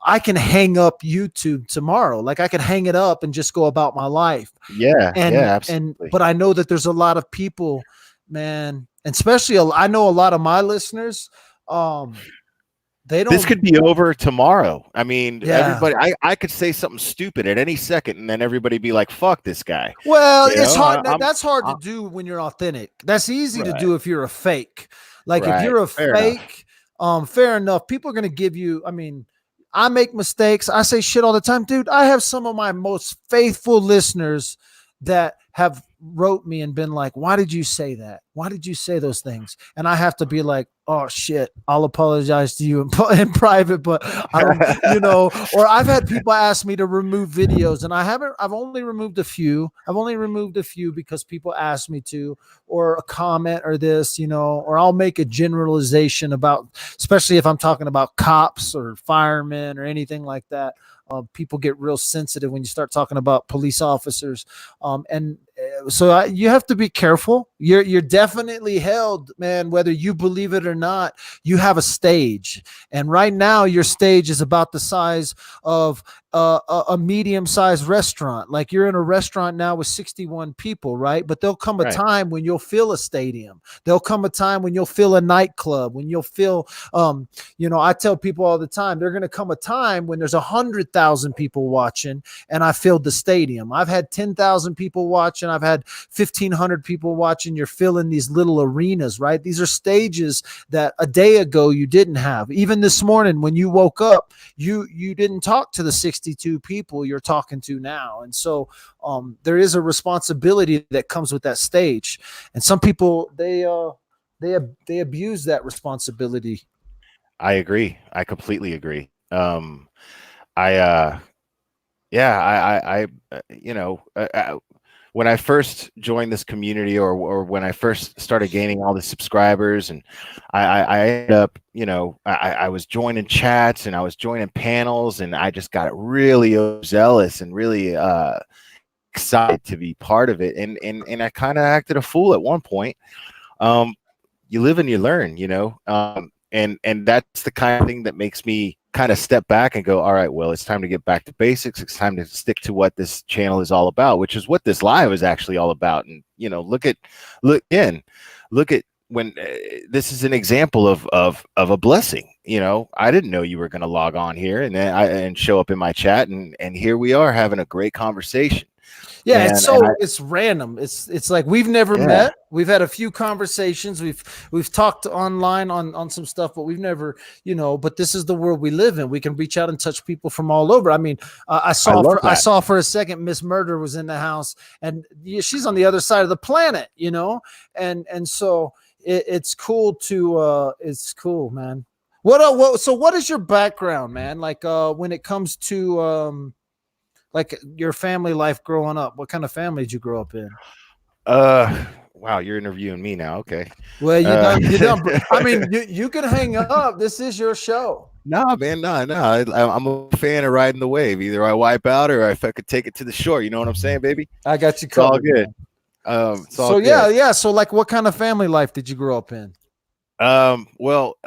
Speaker 2: I can hang up YouTube tomorrow. Like I can hang it up and just go about my life.
Speaker 1: Yeah, absolutely.
Speaker 2: But I know that there's a lot of people, man, and especially I know a lot of my listeners, they don't.
Speaker 1: This could be over tomorrow. I mean, everybody, I could say something stupid at any second, and then everybody be like, "Fuck this guy."
Speaker 2: Well, it's hard. That's hard to do when you're authentic. That's easy to do if you're a fake. Like if you're a fake, fair enough. People are gonna give you. I mean, I make mistakes. I say shit all the time, dude. I have some of my most faithful listeners that have wrote me and been like, why did you say that? Why did you say those things? And I have to be like, oh shit, I'll apologize to you in private, but I don't, you know, or I've had people ask me to remove videos and I've only removed a few. I've only removed a few because people ask me to, or a comment or this, you know, or I'll make a generalization about, especially if I'm talking about cops or firemen or anything like that. People get real sensitive when you start talking about police officers. So you have to be careful. You're definitely held, man, whether you believe it or not. You have a stage, and right now your stage is about the size of a medium-sized restaurant. Like you're in a restaurant now with 61 people, right? But there'll come a time when you'll fill a stadium. There'll come a time when you'll fill a nightclub, when you'll fill, you know, I tell people all the time, there's going to come a time when there's 100,000 people watching and I filled the stadium. I've had 10,000 people watching. I've had 1,500 people watching. You're filling these little arenas, right? These are stages that a day ago you didn't have. Even this morning when you woke up, you didn't talk to the 62 people you're talking to now. And so there is a responsibility that comes with that stage. And some people, they abuse that responsibility.
Speaker 1: I agree. I completely agree. You know, when I first joined this community, or when I first started gaining all the subscribers, and I ended up, you know, I was joining chats and I was joining panels, and I just got really zealous and really excited to be part of it. And I kind of acted a fool at one point. You live and you learn, you know, and that's the kind of thing that makes me kind of step back and go, all right, well, it's time to get back to basics. It's time to stick to what this channel is all about, which is what this live is actually all about. And, you know, look at when this is an example of a blessing. You know, I didn't know you were going to log on here and show up in my chat, and here we are having a great conversation.
Speaker 2: Yeah, it's random. It's like we've never met. We've had a few conversations. We've talked online on some stuff, but we've never, you know. But this is the world we live in. We can reach out and touch people from all over. I mean, I saw for a second Miss Murder was in the house, and she's on the other side of the planet, you know. And so it's cool to it's cool, man. So what is your background, man? Like when it comes to like your family life growing up, what kind of family did you grow up in?
Speaker 1: Wow, you're interviewing me now. Okay.
Speaker 2: Well, you're done. I mean, you can hang up. This is your show.
Speaker 1: Nah, man, no. I'm a fan of riding the wave. Either I wipe out or if I could take it to the shore. You know what I'm saying, baby?
Speaker 2: I got you covered.
Speaker 1: It's all good.
Speaker 2: So good. Yeah. So like, what kind of family life did you grow up in?
Speaker 1: Well,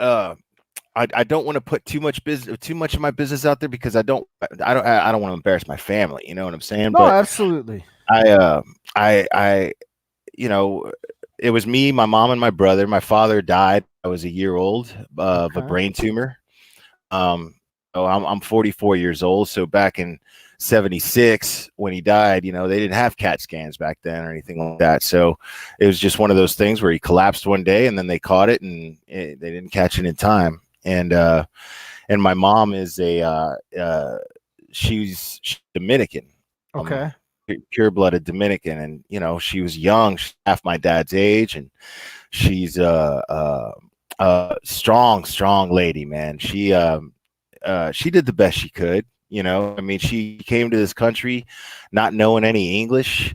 Speaker 1: I don't want to put too much of my business out there because I don't want to embarrass my family. You know what I'm saying?
Speaker 2: No, absolutely.
Speaker 1: I, you know, it was me, my mom, and my brother. My father died. I was a year old of a brain tumor. I'm 44 years old. So back in 76 when he died, you know, they didn't have CAT scans back then or anything like that. So it was just one of those things where he collapsed one day and then they caught it and they didn't catch it in time. And my mom is she's Dominican.
Speaker 2: Okay.
Speaker 1: Pure-blooded Dominican. And, you know, she was young, she's half my dad's age, and she's a strong lady, man. She did the best she could. You know, I mean, she came to this country not knowing any English.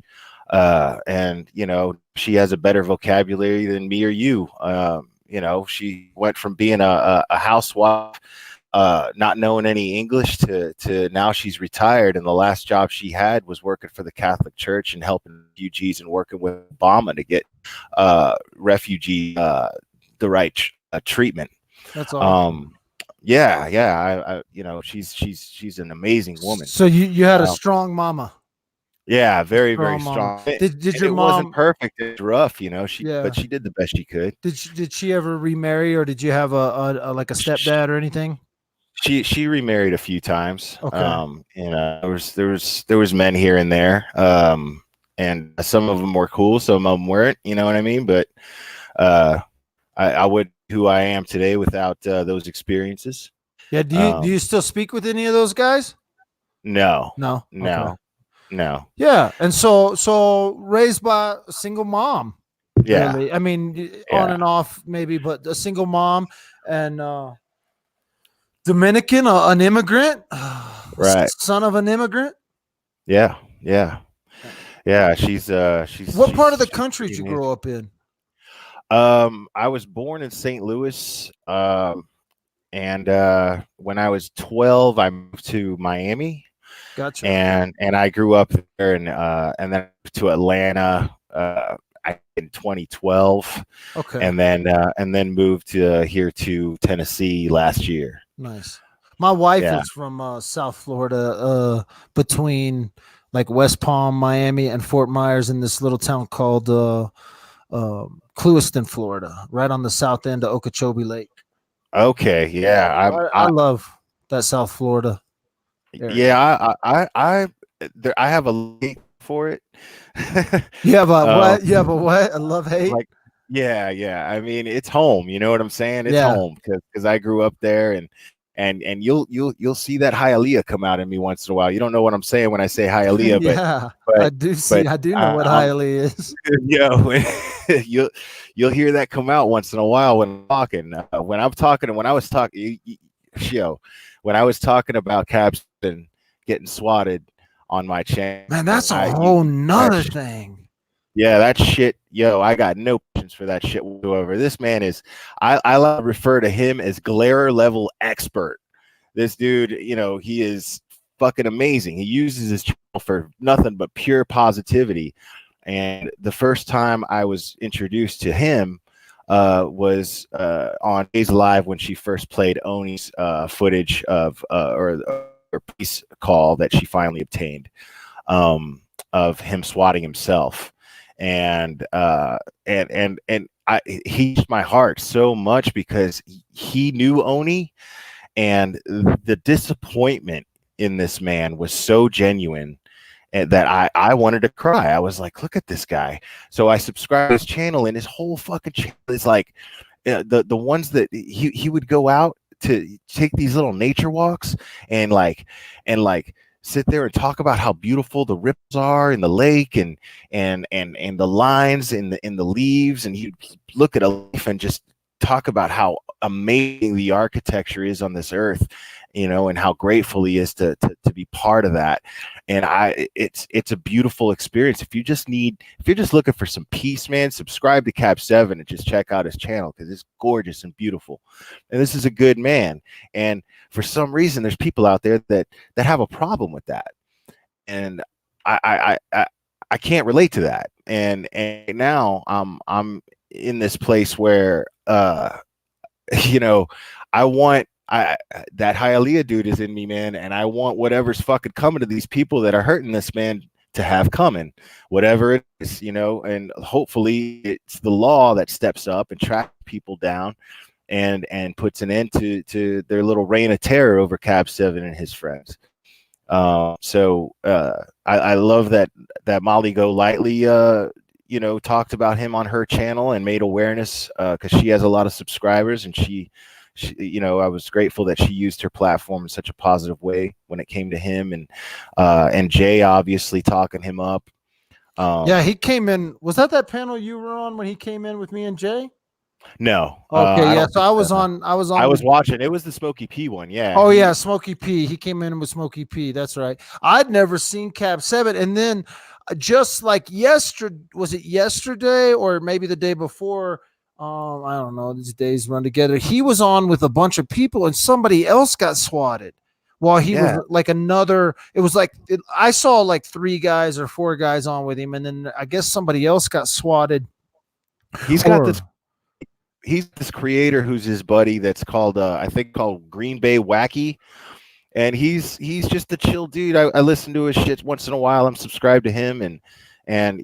Speaker 1: And, you know, she has a better vocabulary than me or you. You know, she went from being a housewife, not knowing any English to now she's retired. And the last job she had was working for the Catholic Church and helping refugees and working with Obama to get refugee the right treatment.
Speaker 2: That's awesome.
Speaker 1: I you know, she's an amazing woman.
Speaker 2: So you had a strong mama.
Speaker 1: Yeah, very strong.
Speaker 2: Did your mom?
Speaker 1: It wasn't perfect. It was rough, you know. But she did the best she could.
Speaker 2: Did she ever remarry, or did you have a like a stepdad or anything?
Speaker 1: She remarried a few times.
Speaker 2: Okay.
Speaker 1: And there was men here and there. And some of them were cool, some of them weren't. You know what I mean? But I would who I am today without those experiences.
Speaker 2: Yeah. Do you still speak with any of those guys?
Speaker 1: No.
Speaker 2: Okay.
Speaker 1: No.
Speaker 2: Yeah, and so raised by a single mom.
Speaker 1: Yeah.
Speaker 2: Really, I mean, on
Speaker 1: Yeah.
Speaker 2: and off maybe, but a single mom and Dominican, an immigrant,
Speaker 1: Right.
Speaker 2: son of an immigrant.
Speaker 1: Yeah. Yeah. Yeah.
Speaker 2: What part of the
Speaker 1: She's
Speaker 2: country did
Speaker 1: pretty
Speaker 2: you
Speaker 1: amazing.
Speaker 2: grow up in?
Speaker 1: I was born in St. Louis. And when I was 12, I moved to Miami,
Speaker 2: Gotcha.
Speaker 1: and I grew up there, and then to Atlanta in 2012,
Speaker 2: Okay,
Speaker 1: and then moved to here to Tennessee last year.
Speaker 2: nice. My wife
Speaker 1: Yeah.
Speaker 2: is from South Florida, between like West Palm, Miami, and Fort Myers, in this little town called Clewiston, Florida, right on the south end of Okeechobee Lake.
Speaker 1: Okay. Yeah.
Speaker 2: I love that South Florida area.
Speaker 1: Yeah. I have a link for it.
Speaker 2: You have a
Speaker 1: um,
Speaker 2: what? You have a what? A love hate?
Speaker 1: like, yeah. I mean, it's home. You know what I'm saying? It's
Speaker 2: Yeah.
Speaker 1: home because I grew up there, and you'll see that Hialeah come out in me once in a while. You don't know what I'm saying when I say Hialeah,
Speaker 2: Yeah, I
Speaker 1: but
Speaker 2: do see.
Speaker 1: but
Speaker 2: I do know what
Speaker 1: I'm
Speaker 2: Hialeah is.
Speaker 1: you'll hear that come out once in a while when I'm talking. When I was talking, when I was talking about Cabs and getting swatted on my channel,
Speaker 2: Man, that's a whole nother thing.
Speaker 1: yeah, that shit, I got no patience for that shit whatsoever. This man is, I like to refer to him as glare level expert. This dude, he is fucking amazing. He uses his channel for nothing but pure positivity. And the first time I was introduced to him was on Days Live when she first played Oni's footage of or police call that she finally obtained of him swatting himself. And he touched my heart so much because he knew Oni, and the disappointment in this man was so genuine, and that I wanted to cry. I was like, look at this guy. So I subscribed to his channel, and his whole fucking channel is like the ones that he would go out to take these little nature walks and like sit there and talk about how beautiful the ripples are in the lake and the lines in the leaves, and he'd look at a leaf and just talk about how amazing the architecture is on this earth, and how grateful he is to be part of that. And it's a beautiful experience. If you're just looking for some peace, man, subscribe to Cap 7 and just check out his channel, because it's gorgeous and beautiful. And this is a good man. And for some reason, there's people out there that have a problem with that. And I can't relate to that. And now I'm in this place where I want that Hialeah dude is in me, man, and I want whatever's fucking coming to these people that are hurting this man to have coming, whatever it is, and hopefully it's the law that steps up and tracks people down and puts an end to their little reign of terror over Cab 7 and his friends. So I love that Molly Go Lightly talked about him on her channel and made awareness, because she has a lot of subscribers, and she I was grateful that she used her platform in such a positive way when it came to him, and Jay obviously talking him up.
Speaker 2: Yeah, he came in. Was that panel you were on when he came in with me and Jay?
Speaker 1: No.
Speaker 2: Okay, yeah. So I was on. I
Speaker 1: was watching. It was the Smokey P one. Yeah.
Speaker 2: Oh yeah, Smokey P. He came in with Smokey P. That's right. I'd never seen Cab 7, and then just like yesterday or maybe the day before? I don't know. These days run together. He was on with a bunch of people, and somebody else got swatted. While he was like I saw like 3 guys or 4 guys on with him, and then I guess somebody else got swatted.
Speaker 1: He's got this creator who's his buddy that's called I think called Green Bay Wacky, and he's just a chill dude. I listen to his shit once in a while. I'm subscribed to him, and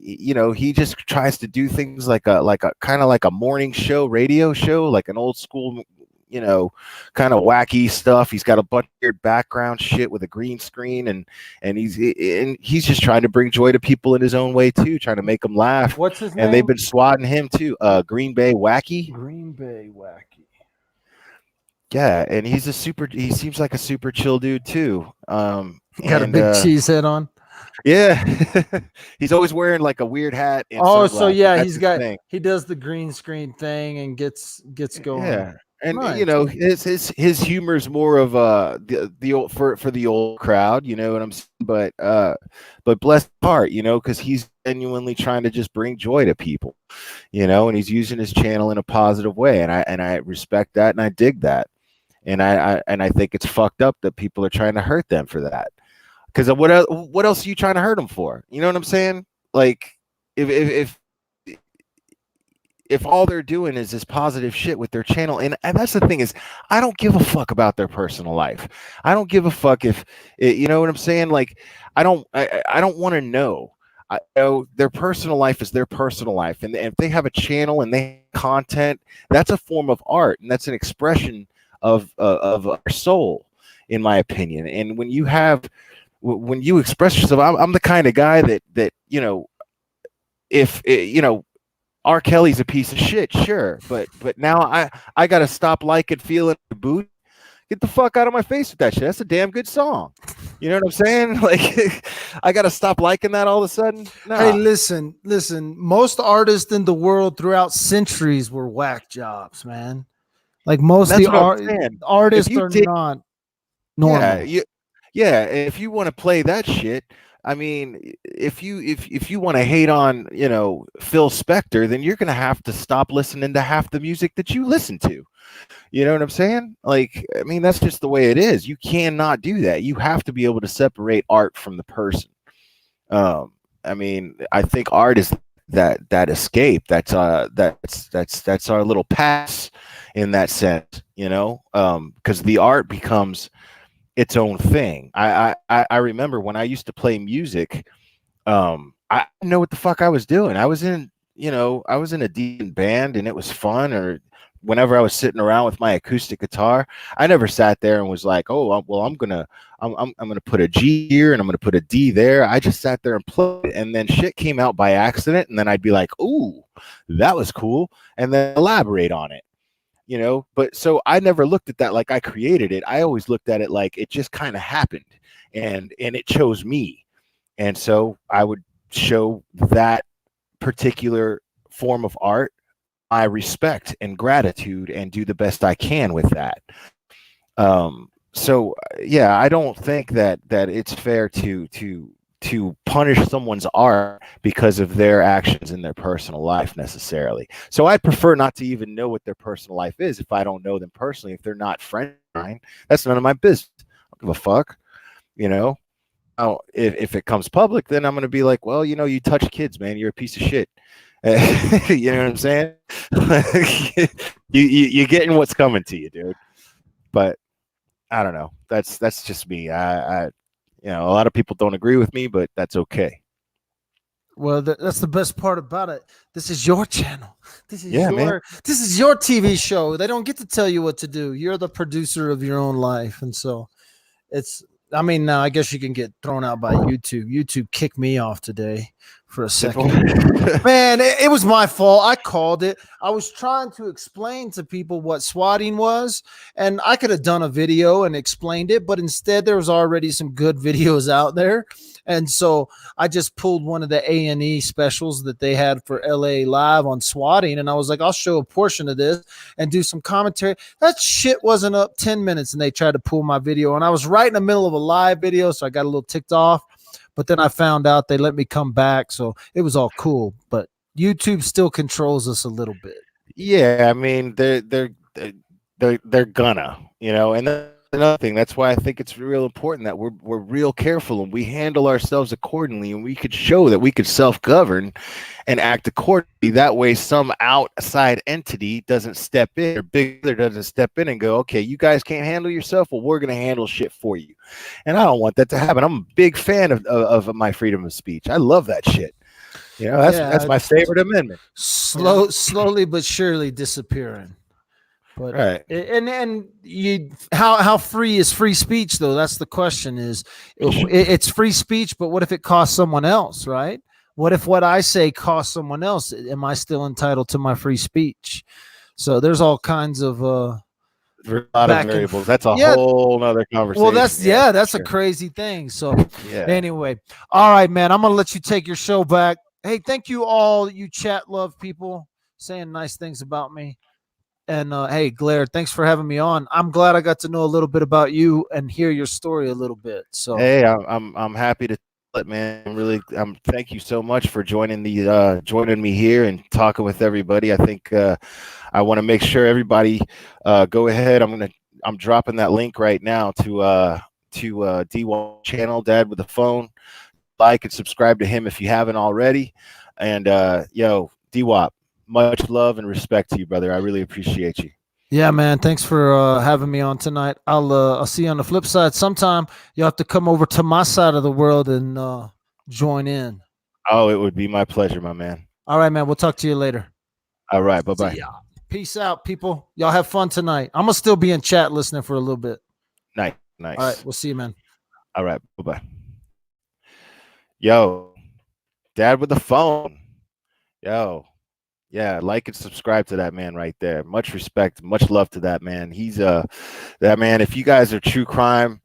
Speaker 1: he just tries to do things like a kind of like a morning show, radio show, like an old school, kind of wacky stuff. He's got a bunch of weird background shit with a green screen, and he's just trying to bring joy to people in his own way too, trying to make them laugh.
Speaker 2: What's his name?
Speaker 1: And they've been swatting him too. Green Bay Wacky.
Speaker 2: Green Bay Wacky.
Speaker 1: Yeah, and he seems like a super chill dude too.
Speaker 2: Got a big cheese head on.
Speaker 1: Yeah. He's always wearing like a weird hat and
Speaker 2: Oh, so
Speaker 1: sunglasses.
Speaker 2: yeah,
Speaker 1: That's his thing.
Speaker 2: he does the green screen thing and gets going.
Speaker 1: Yeah. And you
Speaker 2: Nice.
Speaker 1: know, his humor is more of the old for the old crowd, you know what I'm saying? But bless his heart, you know, because he's genuinely trying to just bring joy to people, you know, and he's using his channel in a positive way. And I respect that and I dig that. And I think it's fucked up that people are trying to hurt them for that. Because what else are you trying to hurt them for? You know what I'm saying? Like if if all they're doing is this positive shit with their channel, and that's the thing is, I don't give a fuck about their personal life. I don't give a fuck if you know what I'm saying. Like I don't want to know. I know their personal life is their personal life, and if they have a channel and they have content, that's a form of art, and that's an expression of our soul, in my opinion. And when you express yourself, I'm the kind of guy that you know, if you know, R. Kelly's a piece of shit, sure, but now I gotta stop liking feeling the boot. Get the fuck out of my face with that shit. That's a damn good song. You know what I'm saying? Like I gotta stop liking that all of a sudden. Nah.
Speaker 2: Hey, listen. Most artists in the world throughout centuries were whack jobs, man. Like most of
Speaker 1: That's
Speaker 2: the
Speaker 1: what I'm saying.
Speaker 2: artists
Speaker 1: you
Speaker 2: are
Speaker 1: did,
Speaker 2: not normal.
Speaker 1: yeah, if you want to play that shit, I mean, if you want to hate on, you know, Phil Spector, then you're gonna have to stop listening to half the music that you listen to. You know what I'm saying? Like, I mean, that's just the way it is. You cannot do that. You have to be able to separate art from the person. I mean, I think art is that escape. That's our little pass in that sense, you know, because the art becomes its own thing. I remember when I used to play music, I didn't know what the fuck I was doing. I was in a decent band and it was fun. Or whenever I was sitting around with my acoustic guitar, I never sat there and was like, oh, I'm gonna put a G here and I'm gonna put a D there. I just sat there and played, and then shit came out by accident, and then I'd be like, ooh, that was cool, and then elaborate on it. You know, but so I never looked at that like I created it. I always looked at it like it just kind of happened, and it chose me. And so I would show that particular form of art my respect and gratitude and do the best I can with that. So yeah, I don't think that it's fair to punish someone's art because of their actions in their personal life necessarily. So I prefer not to even know what their personal life is if I don't know them personally. If they're not friends of mine, that's none of my business. I don't give a fuck, you know. Oh, if it comes public, then I'm gonna be like, well, you know, you touch kids, man, you're a piece of shit. You know what I'm saying? You're getting what's coming to you, dude. But I don't know. That's just me. I you know, a lot of people don't agree with me, but that's okay.
Speaker 2: Well, that's the best part about it. This is your channel. This is
Speaker 1: man.
Speaker 2: This is your TV show. They don't get to tell you what to do. You're the producer of your own life, and so it's. I mean, now I guess you can get thrown out by YouTube. YouTube kicked me off today for a second. Man, it was my fault. I called it. I was trying to explain to people what swatting was, and I could have done a video and explained it, but instead there was already some good videos out there. And so I just pulled one of the A&E specials that they had for LA Live on swatting, and I was like, I'll show a portion of this and do some commentary. That shit wasn't up 10 minutes, and they tried to pull my video, and I was right in the middle of a live video, so I got a little ticked off. But then I found out they let me come back, so it was all cool. But YouTube still controls us a little bit.
Speaker 1: Yeah, I mean, they're gonna, you know, and that's another thing. That's why I think it's real important that we're real careful and we handle ourselves accordingly, and we could show that we could self-govern and act accordingly. That way, some outside entity doesn't step in, or Big Brother doesn't step in and go, okay, you guys can't handle yourself, well, we're gonna handle shit for you. And I don't want that to happen. I'm a big fan of my freedom of speech. I love that shit. You know, that's my favorite amendment.
Speaker 2: Slowly but surely disappearing. But
Speaker 1: right.
Speaker 2: And you how free is free speech though? That's the question. Is it's free speech, but what if it costs someone else, right? What if what I say costs someone else? Am I still entitled to my free speech? So there's all kinds of
Speaker 1: a lot of
Speaker 2: back and
Speaker 1: variables. That's a
Speaker 2: yeah.
Speaker 1: whole nother conversation.
Speaker 2: Well, that's
Speaker 1: for
Speaker 2: that's a
Speaker 1: sure.
Speaker 2: crazy thing. So
Speaker 1: Yeah.
Speaker 2: anyway, all right, man. I'm gonna let you take your show back. Hey, thank you all you chat love people saying nice things about me. And hey, Glare, thanks for having me on. I'm glad I got to know a little bit about you and hear your story a little bit. So
Speaker 1: Hey, I'm happy to tell it, man. Thank you so much for joining me here and talking with everybody. I think I want to make sure everybody go ahead. I'm dropping that link right now to DWAP channel, Dad with the Phone. Like and subscribe to him if you haven't already. And yo, DWAP, much love and respect to you, brother. I really appreciate you.
Speaker 2: yeah, man. Thanks for having me on tonight. I'll see you on the flip side. Sometime you'll have to come over to my side of the world and join in.
Speaker 1: Oh, it would be my pleasure, my man.
Speaker 2: All right, man. We'll talk to you later.
Speaker 1: All right, bye-bye.
Speaker 2: See ya. Peace out, people. Y'all have fun tonight. I'm gonna still be in chat listening for a little bit.
Speaker 1: Nice.
Speaker 2: All right, we'll see you, man.
Speaker 1: All right, bye-bye. Yo, Dad with the Phone. Yo, yeah, like and subscribe to that man right there. Much respect, much love to that man. He's that man. If you guys are true crime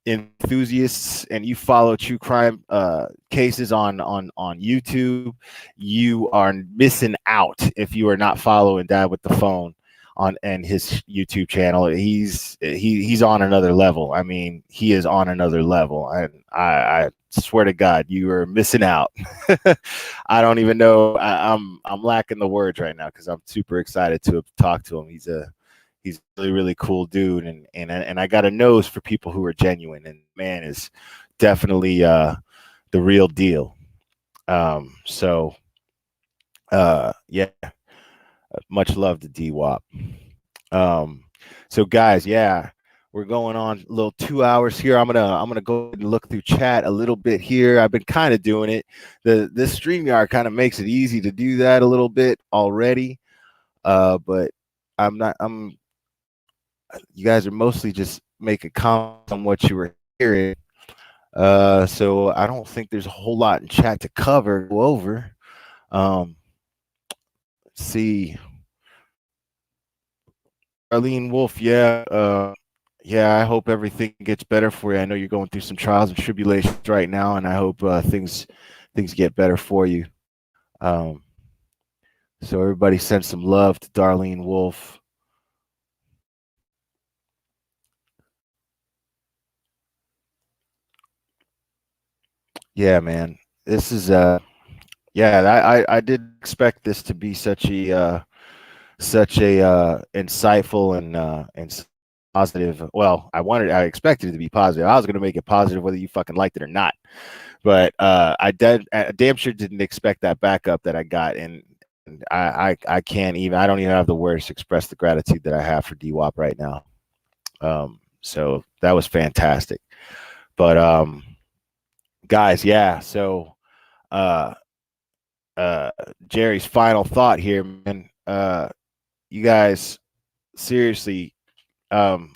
Speaker 1: enthusiasts and you follow true crime cases on YouTube, you are missing out if you are not following Dad with the Phone on and his YouTube channel. He's on another level. I mean, he is on another level. I swear to God, you are missing out. I don't even know. I'm lacking the words right now because I'm super excited to talk to him. He's a really, really cool dude, and I got a nose for people who are genuine, and man is definitely the real deal. So yeah, much love to DWAP. So guys, yeah, we're going on a little 2 hours here. I'm gonna go and look through chat a little bit here. I've been kind of doing it. This StreamYard kind of makes it easy to do that a little bit already. But you guys are mostly just making comments on what you were hearing. So I don't think there's a whole lot in chat to go over. Let's see. Arlene Wolf, yeah, I hope everything gets better for you. I know you're going through some trials and tribulations right now, and I hope things get better for you. So everybody send some love to Darlene Wolf. Yeah, man, this is yeah, I did expect this to be such a insightful and positive. Well, I expected it to be positive. I was going to make it positive whether you fucking liked it or not. But I damn sure didn't expect that backup that I got, and I can't even. I don't even have the words to express the gratitude that I have for DWAP right now. So that was fantastic. But guys, yeah. So Jerry's final thought here, man. You guys, seriously, this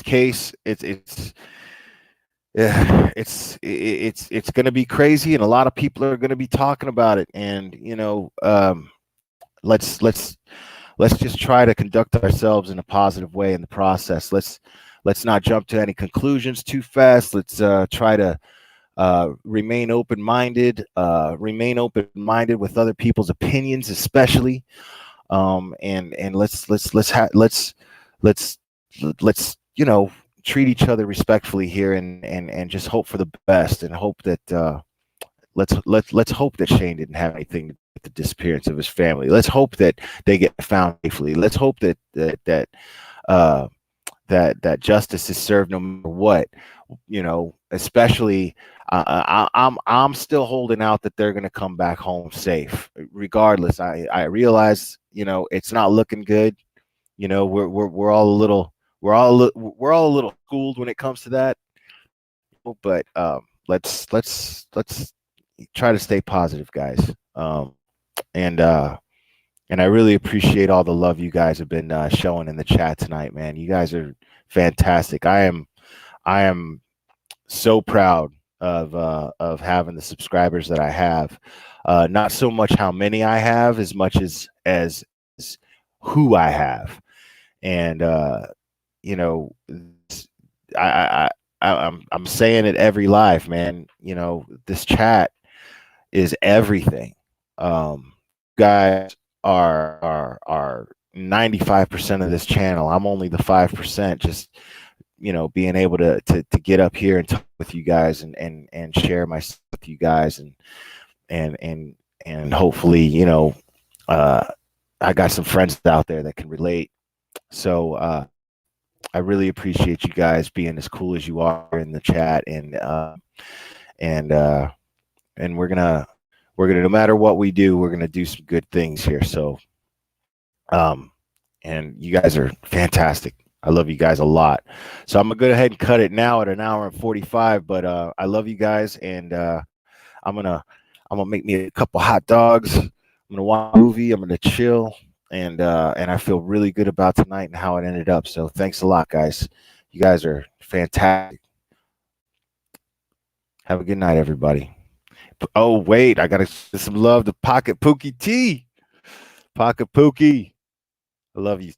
Speaker 1: case, it's going to be crazy, and a lot of people are going to be talking about it. And let's just try to conduct ourselves in a positive way in the process. Let's not jump to any conclusions too fast. Let's try to remain open-minded with other people's opinions, especially. And let's treat each other respectfully here, and just hope for the best, and hope that let's hope that Shane didn't have anything to do with the disappearance of his family. Let's hope that they get found safely. Let's hope that justice is served no matter what. Especially I'm still holding out that they're going to come back home safe regardless. I realize it's not looking good. We're all a little schooled when it comes to that, but let's try to stay positive, guys. And I really appreciate all the love you guys have been showing in the chat tonight, man. You guys are fantastic. I am so proud of having the subscribers that I have. Not so much how many I have, as much as who I have. And you know, I, I'm saying it every live, man. You know, this chat is everything. Guys are 95% of this channel. I'm only the 5%. Just, you know, being able to get up here and talk with you guys and share my stuff with you guys and and hopefully, you know, I got some friends out there that can relate. So I really appreciate you guys being as cool as you are in the chat, and we're gonna no matter what we do, we're gonna do some good things here. So and you guys are fantastic. I love you guys a lot. So I'm gonna go ahead and cut it now at 1:45. But I love you guys, and I'm gonna make me a couple hot dogs. I'm gonna watch a movie. I'm gonna chill, and I feel really good about tonight and how it ended up. So thanks a lot, guys. You guys are fantastic. Have a good night, everybody. Oh wait, I gotta send some love to Pocket Pookie T. Pocket Pookie, I love you.